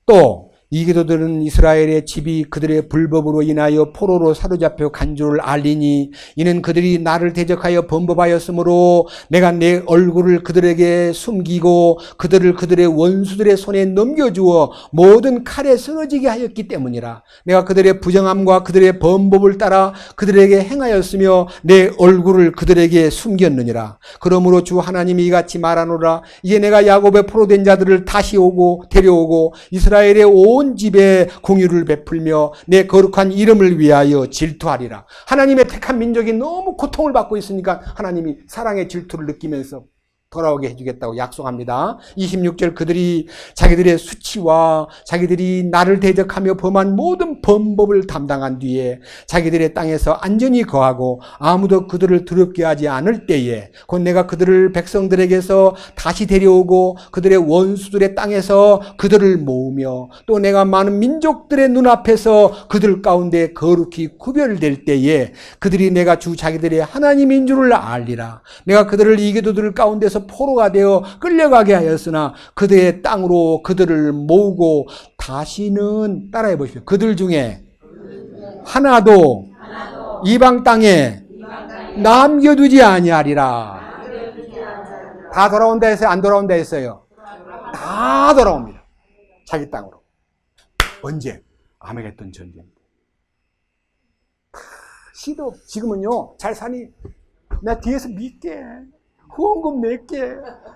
또 이 기도들은 이스라엘의 집이 그들의 불법으로 인하여 포로로 사로잡혀 간 줄을 알리니 이는 그들이 나를 대적하여 범법하였으므로 내가 내 얼굴을 그들에게 숨기고 그들을 그들의 원수들의 손에 넘겨주어 모든 칼에 쓰러지게 하였기 때문이라. 내가 그들의 부정함과 그들의 범법을 따라 그들에게 행하였으며 내 얼굴을 그들에게 숨겼느니라. 그러므로 주 하나님이 이같이 말하노라. 이제 내가 야곱의 포로된 자들을 다시 데려오고 이스라엘의 온 집에 공유를 베풀며 내 거룩한 이름을 위하여 질투하리라. 하나님의 택한 민족이 너무 고통을 받고 있으니까 하나님이 사랑의 질투를 느끼면서 돌아오게 해주겠다고 약속합니다. 26절 그들이 자기들의 수치와 자기들이 나를 대적하며 범한 모든 범법을 담당한 뒤에 자기들의 땅에서 안전히 거하고 아무도 그들을 두렵게 하지 않을 때에 곧 내가 그들을 백성들에게서 다시 데려오고 그들의 원수들의 땅에서 그들을 모으며 또 내가 많은 민족들의 눈앞에서 그들 가운데 거룩히 구별될 때에 그들이 내가 주 자기들의 하나님인 줄을 알리라. 내가 그들을 이교도들 가운데서 포로가 되어 끌려가게 하였으나 그들의 땅으로 그들을 모으고 다시는 따라해 보십시오. 그들 중에 하나도 이방 땅에 남겨두지 아니하리라. 다 돌아온다 했어요? 안 돌아온다 했어요? 다 돌아옵니다. 자기 땅으로. 언제? 아메겟돈 전쟁. 시도 지금은요 잘 사니 나 뒤에서 믿게 후원금 낼게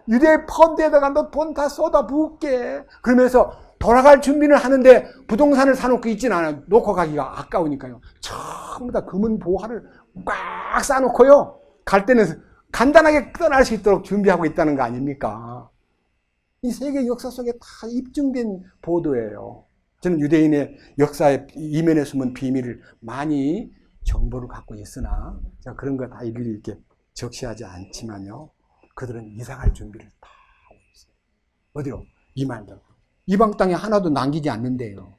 유대 펀드에다가 너 돈 다 쏟아 부을게 그러면서 돌아갈 준비를 하는데 부동산을 사놓고 있지는 않아요. 놓고 가기가 아까우니까요. 전부 다 금은 보화를 꽉 싸놓고요 갈 때는 간단하게 떠날 수 있도록 준비하고 있다는 거 아닙니까? 이 세계 역사 속에 다 입증된 보도예요. 저는 유대인의 역사의 이면에 숨은 비밀을 많이 정보를 갖고 있으나 제가 그런 거 다 일일이 이렇게 적시하지 않지만요. 그들은 이사갈 준비를 다 하고 있어요. 어디로? 이말로. 이방 땅에 하나도 남기지 않는데요.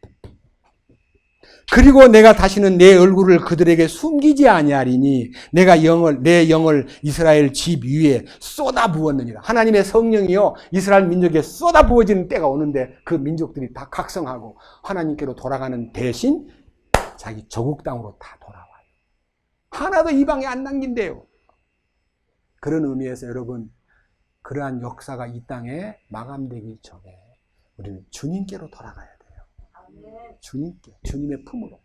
그리고 내가 다시는 내 얼굴을 그들에게 숨기지 아니하리니 내가 내 영을 이스라엘 집 위에 쏟아 부었느니라. 하나님의 성령이요 이스라엘 민족에 쏟아 부어지는 때가 오는데 그 민족들이 다 각성하고 하나님께로 돌아가는 대신 자기 조국 땅으로 다 돌아와요. 하나도 이방에 안 남긴대요. 그런 의미에서 여러분 그러한 역사가 이 땅에 마감되기 전에 우리는 주님께로 돌아가야 돼요. 주님께, 주님의 품으로.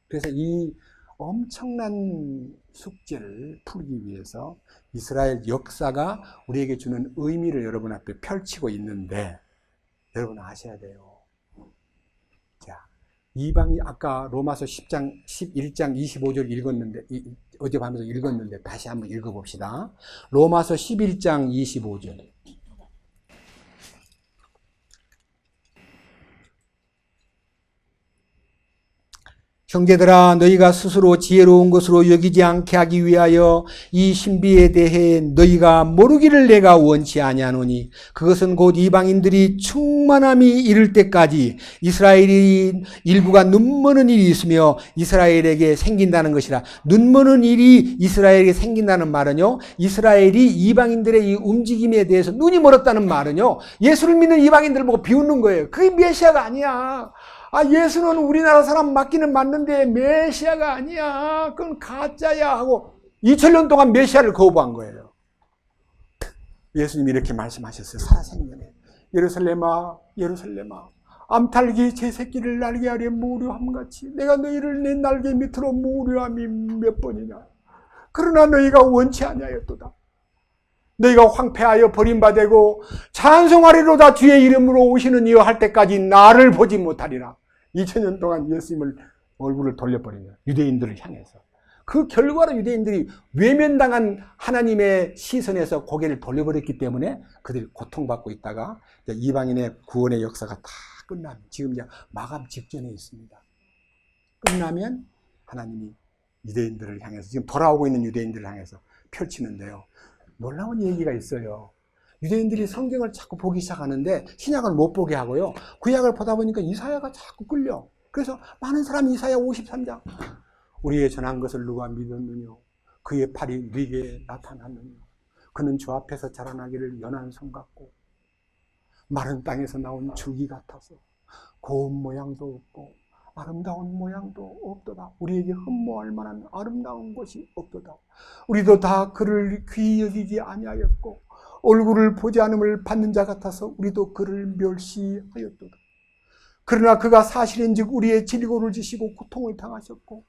그래서 이 엄청난 숙제를 풀기 위해서 이스라엘 역사가 우리에게 주는 의미를 여러분 앞에 펼치고 있는데 여러분 아셔야 돼요. 자, 이방이 아까 로마서 10장, 11장 25절 읽었는데 어제 밤에서 읽었는데 다시 한번 읽어봅시다. 로마서 11장 25절. 형제들아 너희가 스스로 지혜로운 것으로 여기지 않게 하기 위하여 이 신비에 대해 너희가 모르기를 내가 원치 아니하노니 그것은 곧 이방인들이 충만함이 이를 때까지 이스라엘이 일부가 눈머는 일이 있으며 이스라엘에게 생긴다는 것이라. 눈머는 일이 이스라엘에게 생긴다는 말은요 이스라엘이 이방인들의 이 움직임에 대해서 눈이 멀었다는 말은요 예수를 믿는 이방인들을 보고 비웃는 거예요. 그게 메시아가 아니야. 예수는 우리나라 사람 맞기는 맞는데 메시아가 아니야. 그건 가짜야 하고 2000년 동안 메시아를 거부한 거예요. 예수님이 이렇게 말씀하셨어요. 살아생전에. 예루살렘아 예루살렘아 암탉이 제 새끼를 날개 아래 모으려함같이 내가 너희를 내 날개 밑으로 모으려함이 몇 번이냐. 그러나 너희가 원치 아니하였도다. 너희가 황폐하여 버림받고 찬송하리로다 주의 이름으로 오시는 이여 할 때까지 나를 보지 못하리라. 2000년 동안 예수님을 얼굴을 돌려버린 거예요. 유대인들을 향해서. 그 결과로 유대인들이 외면당한 하나님의 시선에서 고개를 돌려버렸기 때문에 그들이 고통받고 있다가 이방인의 구원의 역사가 다 끝나면 지금 이제 마감 직전에 있습니다. 끝나면 하나님이 유대인들을 향해서 지금 돌아오고 있는 유대인들을 향해서 펼치는데요. 놀라운 얘기가 있어요. 유대인들이 성경을 자꾸 보기 시작하는데 신약을 못 보게 하고요. 구약을 보다 보니까 이사야가 자꾸 끌려. 그래서 많은 사람이 이사야 53장 우리의 전한 것을 누가 믿었느냐. 그의 팔이 네게 나타났느냐. 그는 주 앞에서 자라나기를 연한 손 같고 마른 땅에서 나온 줄기 같아서 고운 모양도 없고 아름다운 모양도 없도다. 우리에게 흠모할 만한 아름다운 것이 없도다. 우리도 다 그를 귀히 여기지 아니하였고 얼굴을 보지 않음을 받는 자 같아서 우리도 그를 멸시하였도다. 그러나 그가 사실인즉 우리의 질고를 지시고 고통을 당하셨고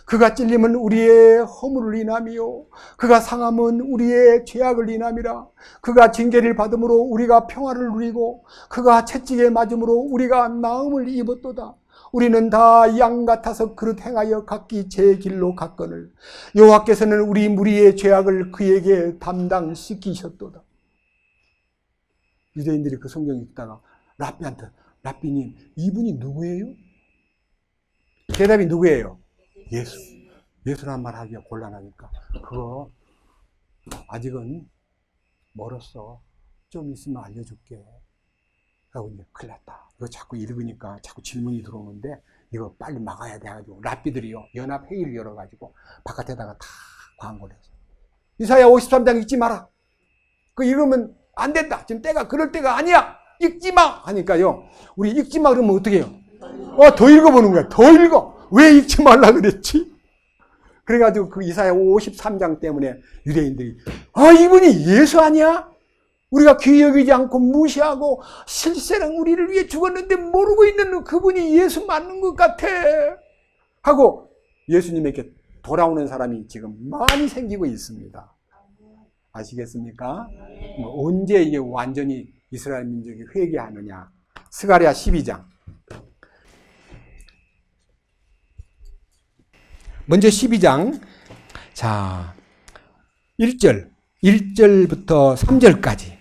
그가 찔림은 우리의 허물을 인함이요 그가 상함은 우리의 죄악을 인함이라. 그가 징계를 받음으로 우리가 평화를 누리고 그가 채찍에 맞음으로 우리가 나음을 입었도다. 우리는 다 양 같아서 그릇 행하여 각기 제 길로 갔거늘 여호와께서는 우리 무리의 죄악을 그에게 담당시키셨도다. 유대인들이 그 성경 읽다가 랍비한테, 랍비님 이분이 누구예요? 대답이 누구예요? 예수. 예수란 말 하기가 곤란하니까 그거 아직은 멀었어. 좀 있으면 알려줄게. 하고 이제 큰일 났다. 이거 자꾸 읽으니까 자꾸 질문이 들어오는데 이거 빨리 막아야 돼가지고 랍비들이요 연합회의를 열어가지고 바깥에다가 다 광고를 했어요. 이사야 53장 읽지 마라. 그거 읽으면 안 된다. 지금 때가 그럴 때가 아니야. 읽지 마 하니까요. 우리 읽지 마 그러면 어떻게 해요? 더 읽어보는 거야. 더 읽어. 왜 읽지 말라 그랬지? 그래가지고 그 이사야 53장 때문에 유대인들이 이분이 예수 아니야? 우리가 귀히 여기지 않고 무시하고 실세랑 우리를 위해 죽었는데 모르고 있는 그분이 예수 맞는 것 같아 하고 예수님에게 돌아오는 사람이 지금 많이 생기고 있습니다. 아시겠습니까? 언제 이게 완전히 이스라엘 민족이 회개하느냐. 스가랴 12장. 먼저 12장. 자, 1절부터 3절까지.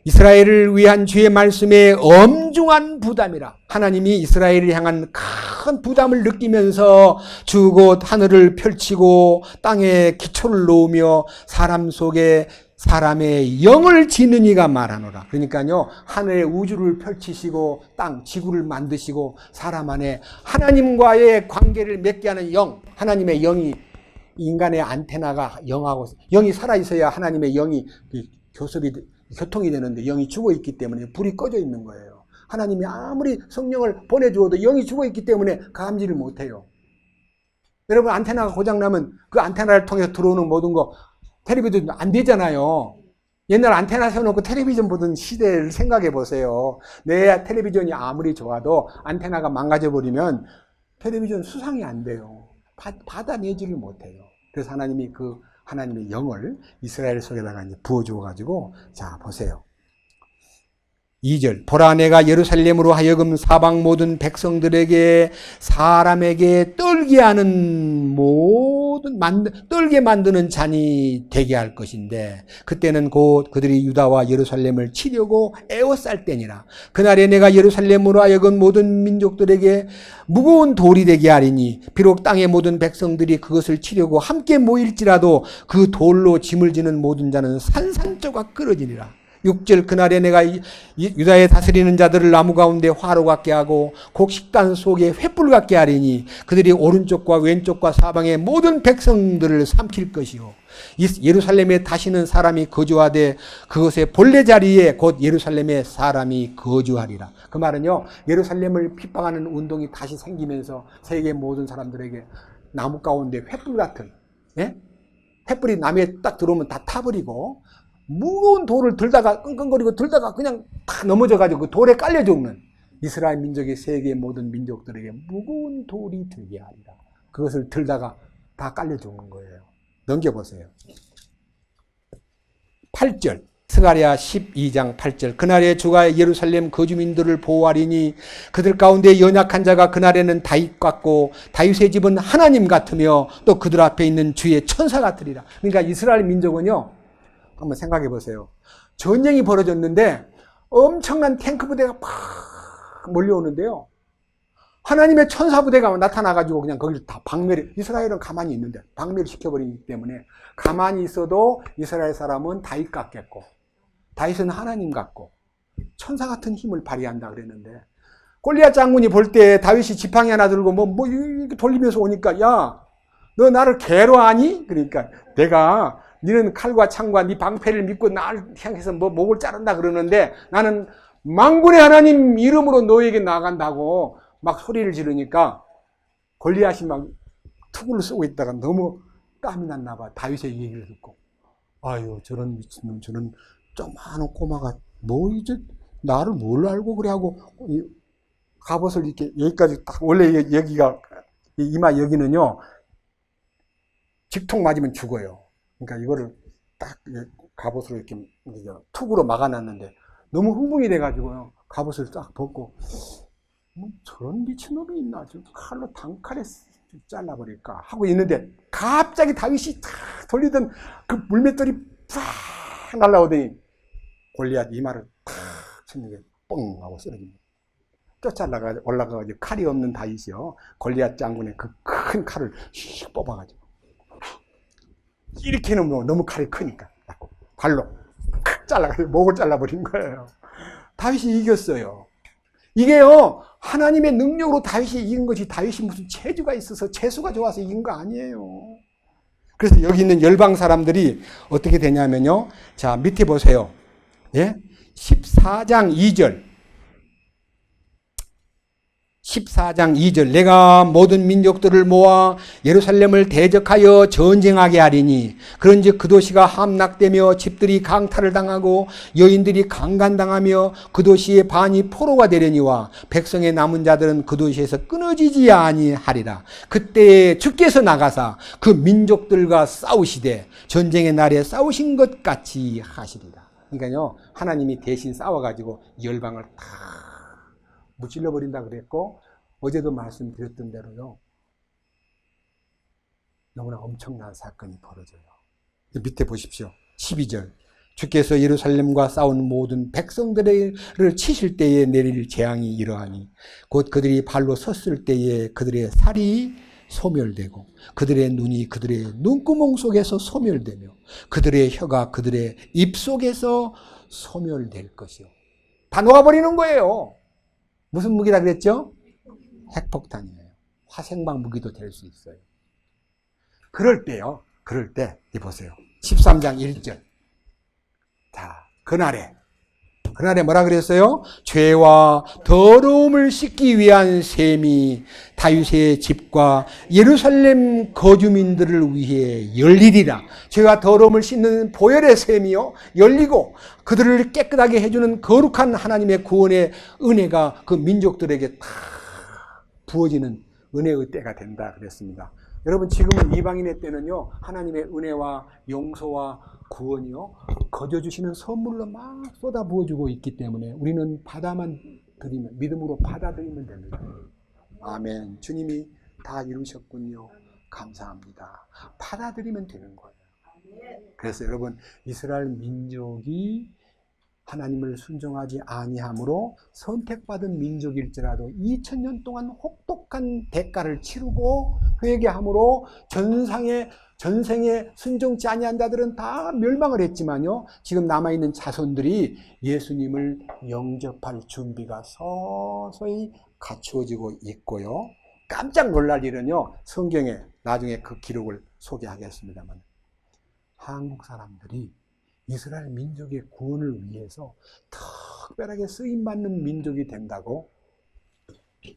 이스라엘을 위한 주의 말씀에 엄중한 부담이라. 하나님이 이스라엘을 향한 큰 부담을 느끼면서 주곧 하늘을 펼치고 땅에 기초를 놓으며 사람 속에 사람의 영을 지는 이가 말하노라. 그러니까요, 하늘의 우주를 펼치시고 땅, 지구를 만드시고 사람 안에 하나님과의 관계를 맺게 하는 영, 하나님의 영이 인간의 안테나가 영이 살아있어야 하나님의 영이 교통이 되는데 영이 죽어있기 때문에 불이 꺼져 있는 거예요. 하나님이 아무리 성령을 보내주어도 영이 죽어있기 때문에 감지를 못해요. 여러분 안테나가 고장나면 그 안테나를 통해서 들어오는 모든 거 텔레비전 안 되잖아요. 옛날 안테나 세워놓고 텔레비전 보던 시대를 생각해 보세요. 내 텔레비전이 아무리 좋아도 안테나가 망가져버리면 텔레비전 수상이 안 돼요. 받아내지를 못해요. 그래서 하나님이 그 하나님의 영을 이스라엘 속에다가 이제 부어주어가지고, 자, 보세요. 2절. 보라, 내가 예루살렘으로 하여금 사방 모든 백성들에게 사람에게 떨게 하는 떨게 만드는 잔이 되게 할 것인데, 그때는 곧 그들이 유다와 예루살렘을 치려고 애워쌀 때니라. 그날에 내가 예루살렘으로 하여금 모든 민족들에게 무거운 돌이 되게 하리니, 비록 땅의 모든 백성들이 그것을 치려고 함께 모일지라도 그 돌로 짐을 지는 모든 자는 산산조각 끊어지리라. 6절. 그날에 내가 유다에 다스리는 자들을 나무 가운데 화로 같게 하고 곡식단 속에 횃불 같게 하리니 그들이 오른쪽과 왼쪽과 사방의 모든 백성들을 삼킬 것이요. 예루살렘에 다시는 사람이 거주하되 그것의 본래 자리에 곧 예루살렘에 사람이 거주하리라. 그 말은요, 예루살렘을 핍박하는 운동이 다시 생기면서 세계 모든 사람들에게 나무 가운데 횃불 같은, 횃불이 남에 딱 들어오면 다 타버리고 무거운 돌을 들다가 끙끙거리고 들다가 그냥 탁 넘어져가지고 그 돌에 깔려 죽는 이스라엘 민족의 세계 모든 민족들에게 무거운 돌이 들게 하리라. 그것을 들다가 다 깔려 죽는 거예요. 넘겨보세요. 8절. 스가랴 12장 8절. 그날에 주가 예루살렘 거주민들을 보호하리니 그들 가운데 연약한 자가 그날에는 다윗 같고 다윗의 집은 하나님 같으며 또 그들 앞에 있는 주의 천사 같으리라. 그러니까 이스라엘 민족은요, 한번 생각해 보세요. 전쟁이 벌어졌는데 엄청난 탱크 부대가 막 몰려오는데요, 하나님의 천사 부대가 나타나가지고 그냥 거기를 다 이스라엘은 가만히 있는데 박멸시켜버리기 때문에 가만히 있어도 이스라엘 사람은 다윗 같겠고 다윗은 하나님 같고 천사 같은 힘을 발휘한다 그랬는데, 골리앗 장군이 볼 때 다윗이 지팡이 하나 들고 뭐 이렇게 돌리면서 오니까, 야, 너 나를 개로 아니? 그러니까 내가 너는 칼과 창과 네 방패를 믿고 나를 향해서 뭐 목을 자른다 그러는데 나는 만군의 하나님 이름으로 너에게 나간다고 막 소리를 지르니까 골리앗이 막 투구를 쓰고 있다가 너무 땀이 났나 봐. 다윗의 얘기를 듣고, 아유, 저런 미친놈, 저런 조그마한 꼬마가 뭐 이제 나를 뭘 알고 그래 하고 갑옷을 이렇게 여기까지 딱, 원래 여기가 이마 여기는요 직통 맞으면 죽어요. 그러니까 이거를 딱 갑옷으로 이렇게 투구로 막아놨는데 너무 흥분이 돼가지고요, 갑옷을 딱 벗고 뭐 저런 미친놈이 있나, 저 칼로 단칼에 잘라버릴까 하고 있는데 갑자기 다윗이 탁 돌리던 그 물맷돌이 팍 날라오더니 골리앗 이마를 탁 치는 게 뻥 하고 쓰러집니다. 쫓아 올라가가지고 칼이 없는 다윗이요, 골리앗 장군의 그 큰 칼을 휙 뽑아가지고 이렇게 놓으면 너무 칼이 크니까 발로 칵 잘라가지고 목을 잘라버린 거예요. 다윗이 이겼어요. 이게요, 하나님의 능력으로 다윗이 이긴 것이, 다윗이 무슨 재주가 있어서 재수가 좋아서 이긴 거 아니에요. 그래서 여기 있는 열방 사람들이 어떻게 되냐면요, 자 밑에 보세요. 예? 14장 2절 14장 2절 내가 모든 민족들을 모아 예루살렘을 대적하여 전쟁하게 하리니 그런즉 그 도시가 함락되며 집들이 강탈을 당하고 여인들이 강간당하며 그 도시의 반이 포로가 되려니와 백성의 남은 자들은 그 도시에서 끊어지지 아니하리라. 그때에 주께서 나가사 그 민족들과 싸우시되 전쟁의 날에 싸우신 것 같이 하시리라. 그러니까요, 하나님이 대신 싸워가지고 열방을 다 무찔러 버린다 그랬고, 어제도 말씀드렸던 대로요, 너무나 엄청난 사건이 벌어져요. 밑에 보십시오. 12절 주께서 예루살렘과 싸운 모든 백성들을 치실 때에 내릴 재앙이 이러하니 곧 그들이 발로 섰을 때에 그들의 살이 소멸되고 그들의 눈이 그들의 눈구멍 속에서 소멸되며 그들의 혀가 그들의 입 속에서 소멸될 것이요. 다 놓아버리는 거예요. 무슨 무기라 그랬죠? 핵폭탄이에요. 화생방 무기도 될 수 있어요. 그럴 때요, 그럴 때, 이 보세요. 13장 1절. 자, 그날에 뭐라 그랬어요? 죄와 더러움을 씻기 위한 셈이 다윗의 집과 예루살렘 거주민들을 위해 열리리라. 죄와 더러움을 씻는 보혈의 셈이요, 열리고 그들을 깨끗하게 해주는 거룩한 하나님의 구원의 은혜가 그 민족들에게 다 부어지는 은혜의 때가 된다 그랬습니다. 여러분, 지금은 이방인의 때는요, 하나님의 은혜와 용서와 구원이요, 거저주시는 선물로 막 쏟아 부어주고 있기 때문에 우리는 받아만 드리면, 믿음으로 받아들이면 됩니다. 아멘. 주님이 다 이루셨군요. 감사합니다. 받아들이면 되는 거예요. 그래서 여러분, 이스라엘 민족이 하나님을 순종하지 아니함으로 선택받은 민족일지라도 2000년 동안 혹독한 대가를 치르고 회개함으로 전생에 순종치 아니한 자들은 다 멸망을 했지만요, 지금 남아있는 자손들이 예수님을 영접할 준비가 서서히 갖추어지고 있고요. 깜짝 놀랄 일은요, 성경에 나중에 그 기록을 소개하겠습니다만, 한국 사람들이 이스라엘 민족의 구원을 위해서 특별하게 쓰임받는 민족이 된다고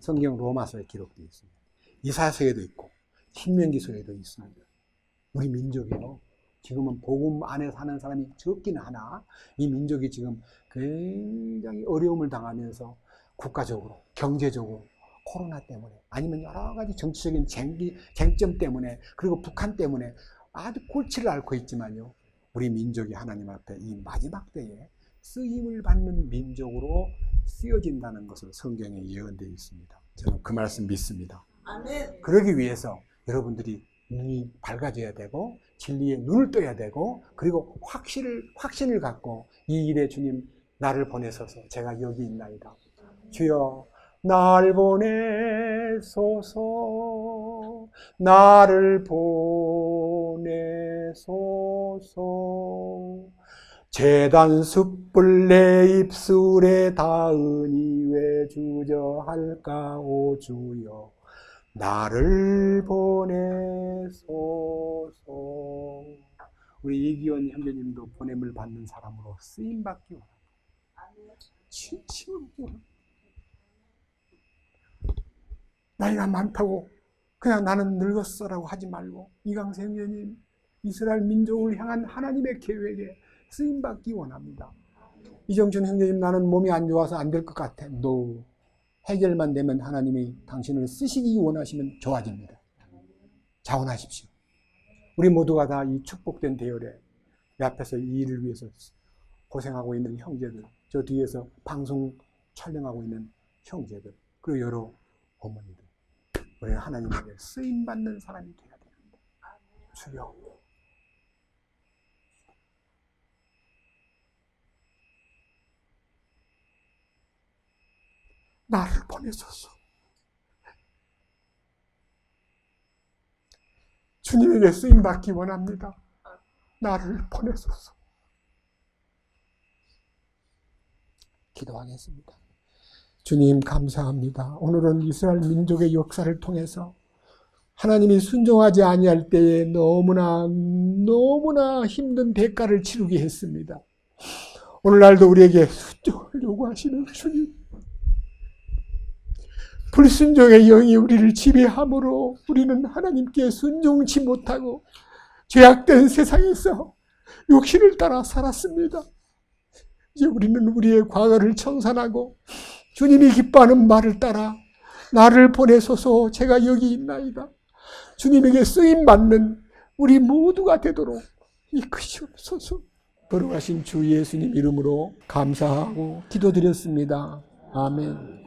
성경 로마서에 기록되어 있습니다. 이사야서에도 있고 신명기서에도 있습니다. 우리 민족이요, 지금은 복음 안에 사는 사람이 적기는 하나 이 민족이 지금 굉장히 어려움을 당하면서 국가적으로, 경제적으로, 코로나 때문에, 아니면 여러 가지 정치적인 쟁점 때문에, 그리고 북한 때문에 아주 골치를 앓고 있지만요, 우리 민족이 하나님 앞에 이 마지막 때에 쓰임을 받는 민족으로 쓰여진다는 것을 성경에 예언되어 있습니다. 저는 그 말씀 믿습니다. 아멘. 그러기 위해서 여러분들이 눈이 밝아져야 되고 진리에 눈을 떠야 되고, 그리고 확신을 갖고 이 일에 주님 나를 보내소서, 제가 여기 있나이다. 주여 날 보내소서, 나를 보내소서. 제단 숯불 내 입술에 닿으니 왜 주저할까 오 주여, 나를 보내소서. 우리 이기원 형제님도 보냄을 받는 사람으로 쓰임받기 원합니다. 진심으로 원합니다. 나이가 많다고 그냥 나는 늙었어라고 하지 말고, 이강세 형제님, 이스라엘 민족을 향한 하나님의 계획에 쓰임받기 원합니다. 이정춘 형제님, 나는 몸이 안 좋아서 안 될 것 같아. No. 해결만 되면 하나님이 당신을 쓰시기 원하시면 좋아집니다. 자원하십시오. 우리 모두가 다 이 축복된 대열에 내 앞에서 이 일을 위해서 고생하고 있는 형제들, 저 뒤에서 방송 촬영하고 있는 형제들, 그리고 여러 어머니들, 우리 하나님에게 쓰임받는 사람이 되어야 됩니다. 주여, 나를 보내소서. 주님에게 쓰임받기 원합니다. 나를 보내소서. 기도하겠습니다. 주님 감사합니다. 오늘은 이스라엘 민족의 역사를 통해서 하나님이 순종하지 아니할 때에 너무나 힘든 대가를 치르게 했습니다. 오늘날도 우리에게 순종을 요구하시는 주님, 불순종의 영이 우리를 지배함으로 우리는 하나님께 순종치 못하고 죄악된 세상에서 육신을 따라 살았습니다. 이제 우리는 우리의 과거를 청산하고 주님이 기뻐하는 말을 따라 나를 보내소서, 제가 여기 있나이다, 주님에게 쓰임받는 우리 모두가 되도록 이끄시옵소서. 걸어가신 주 예수님 이름으로 감사하고 기도드렸습니다. 아멘.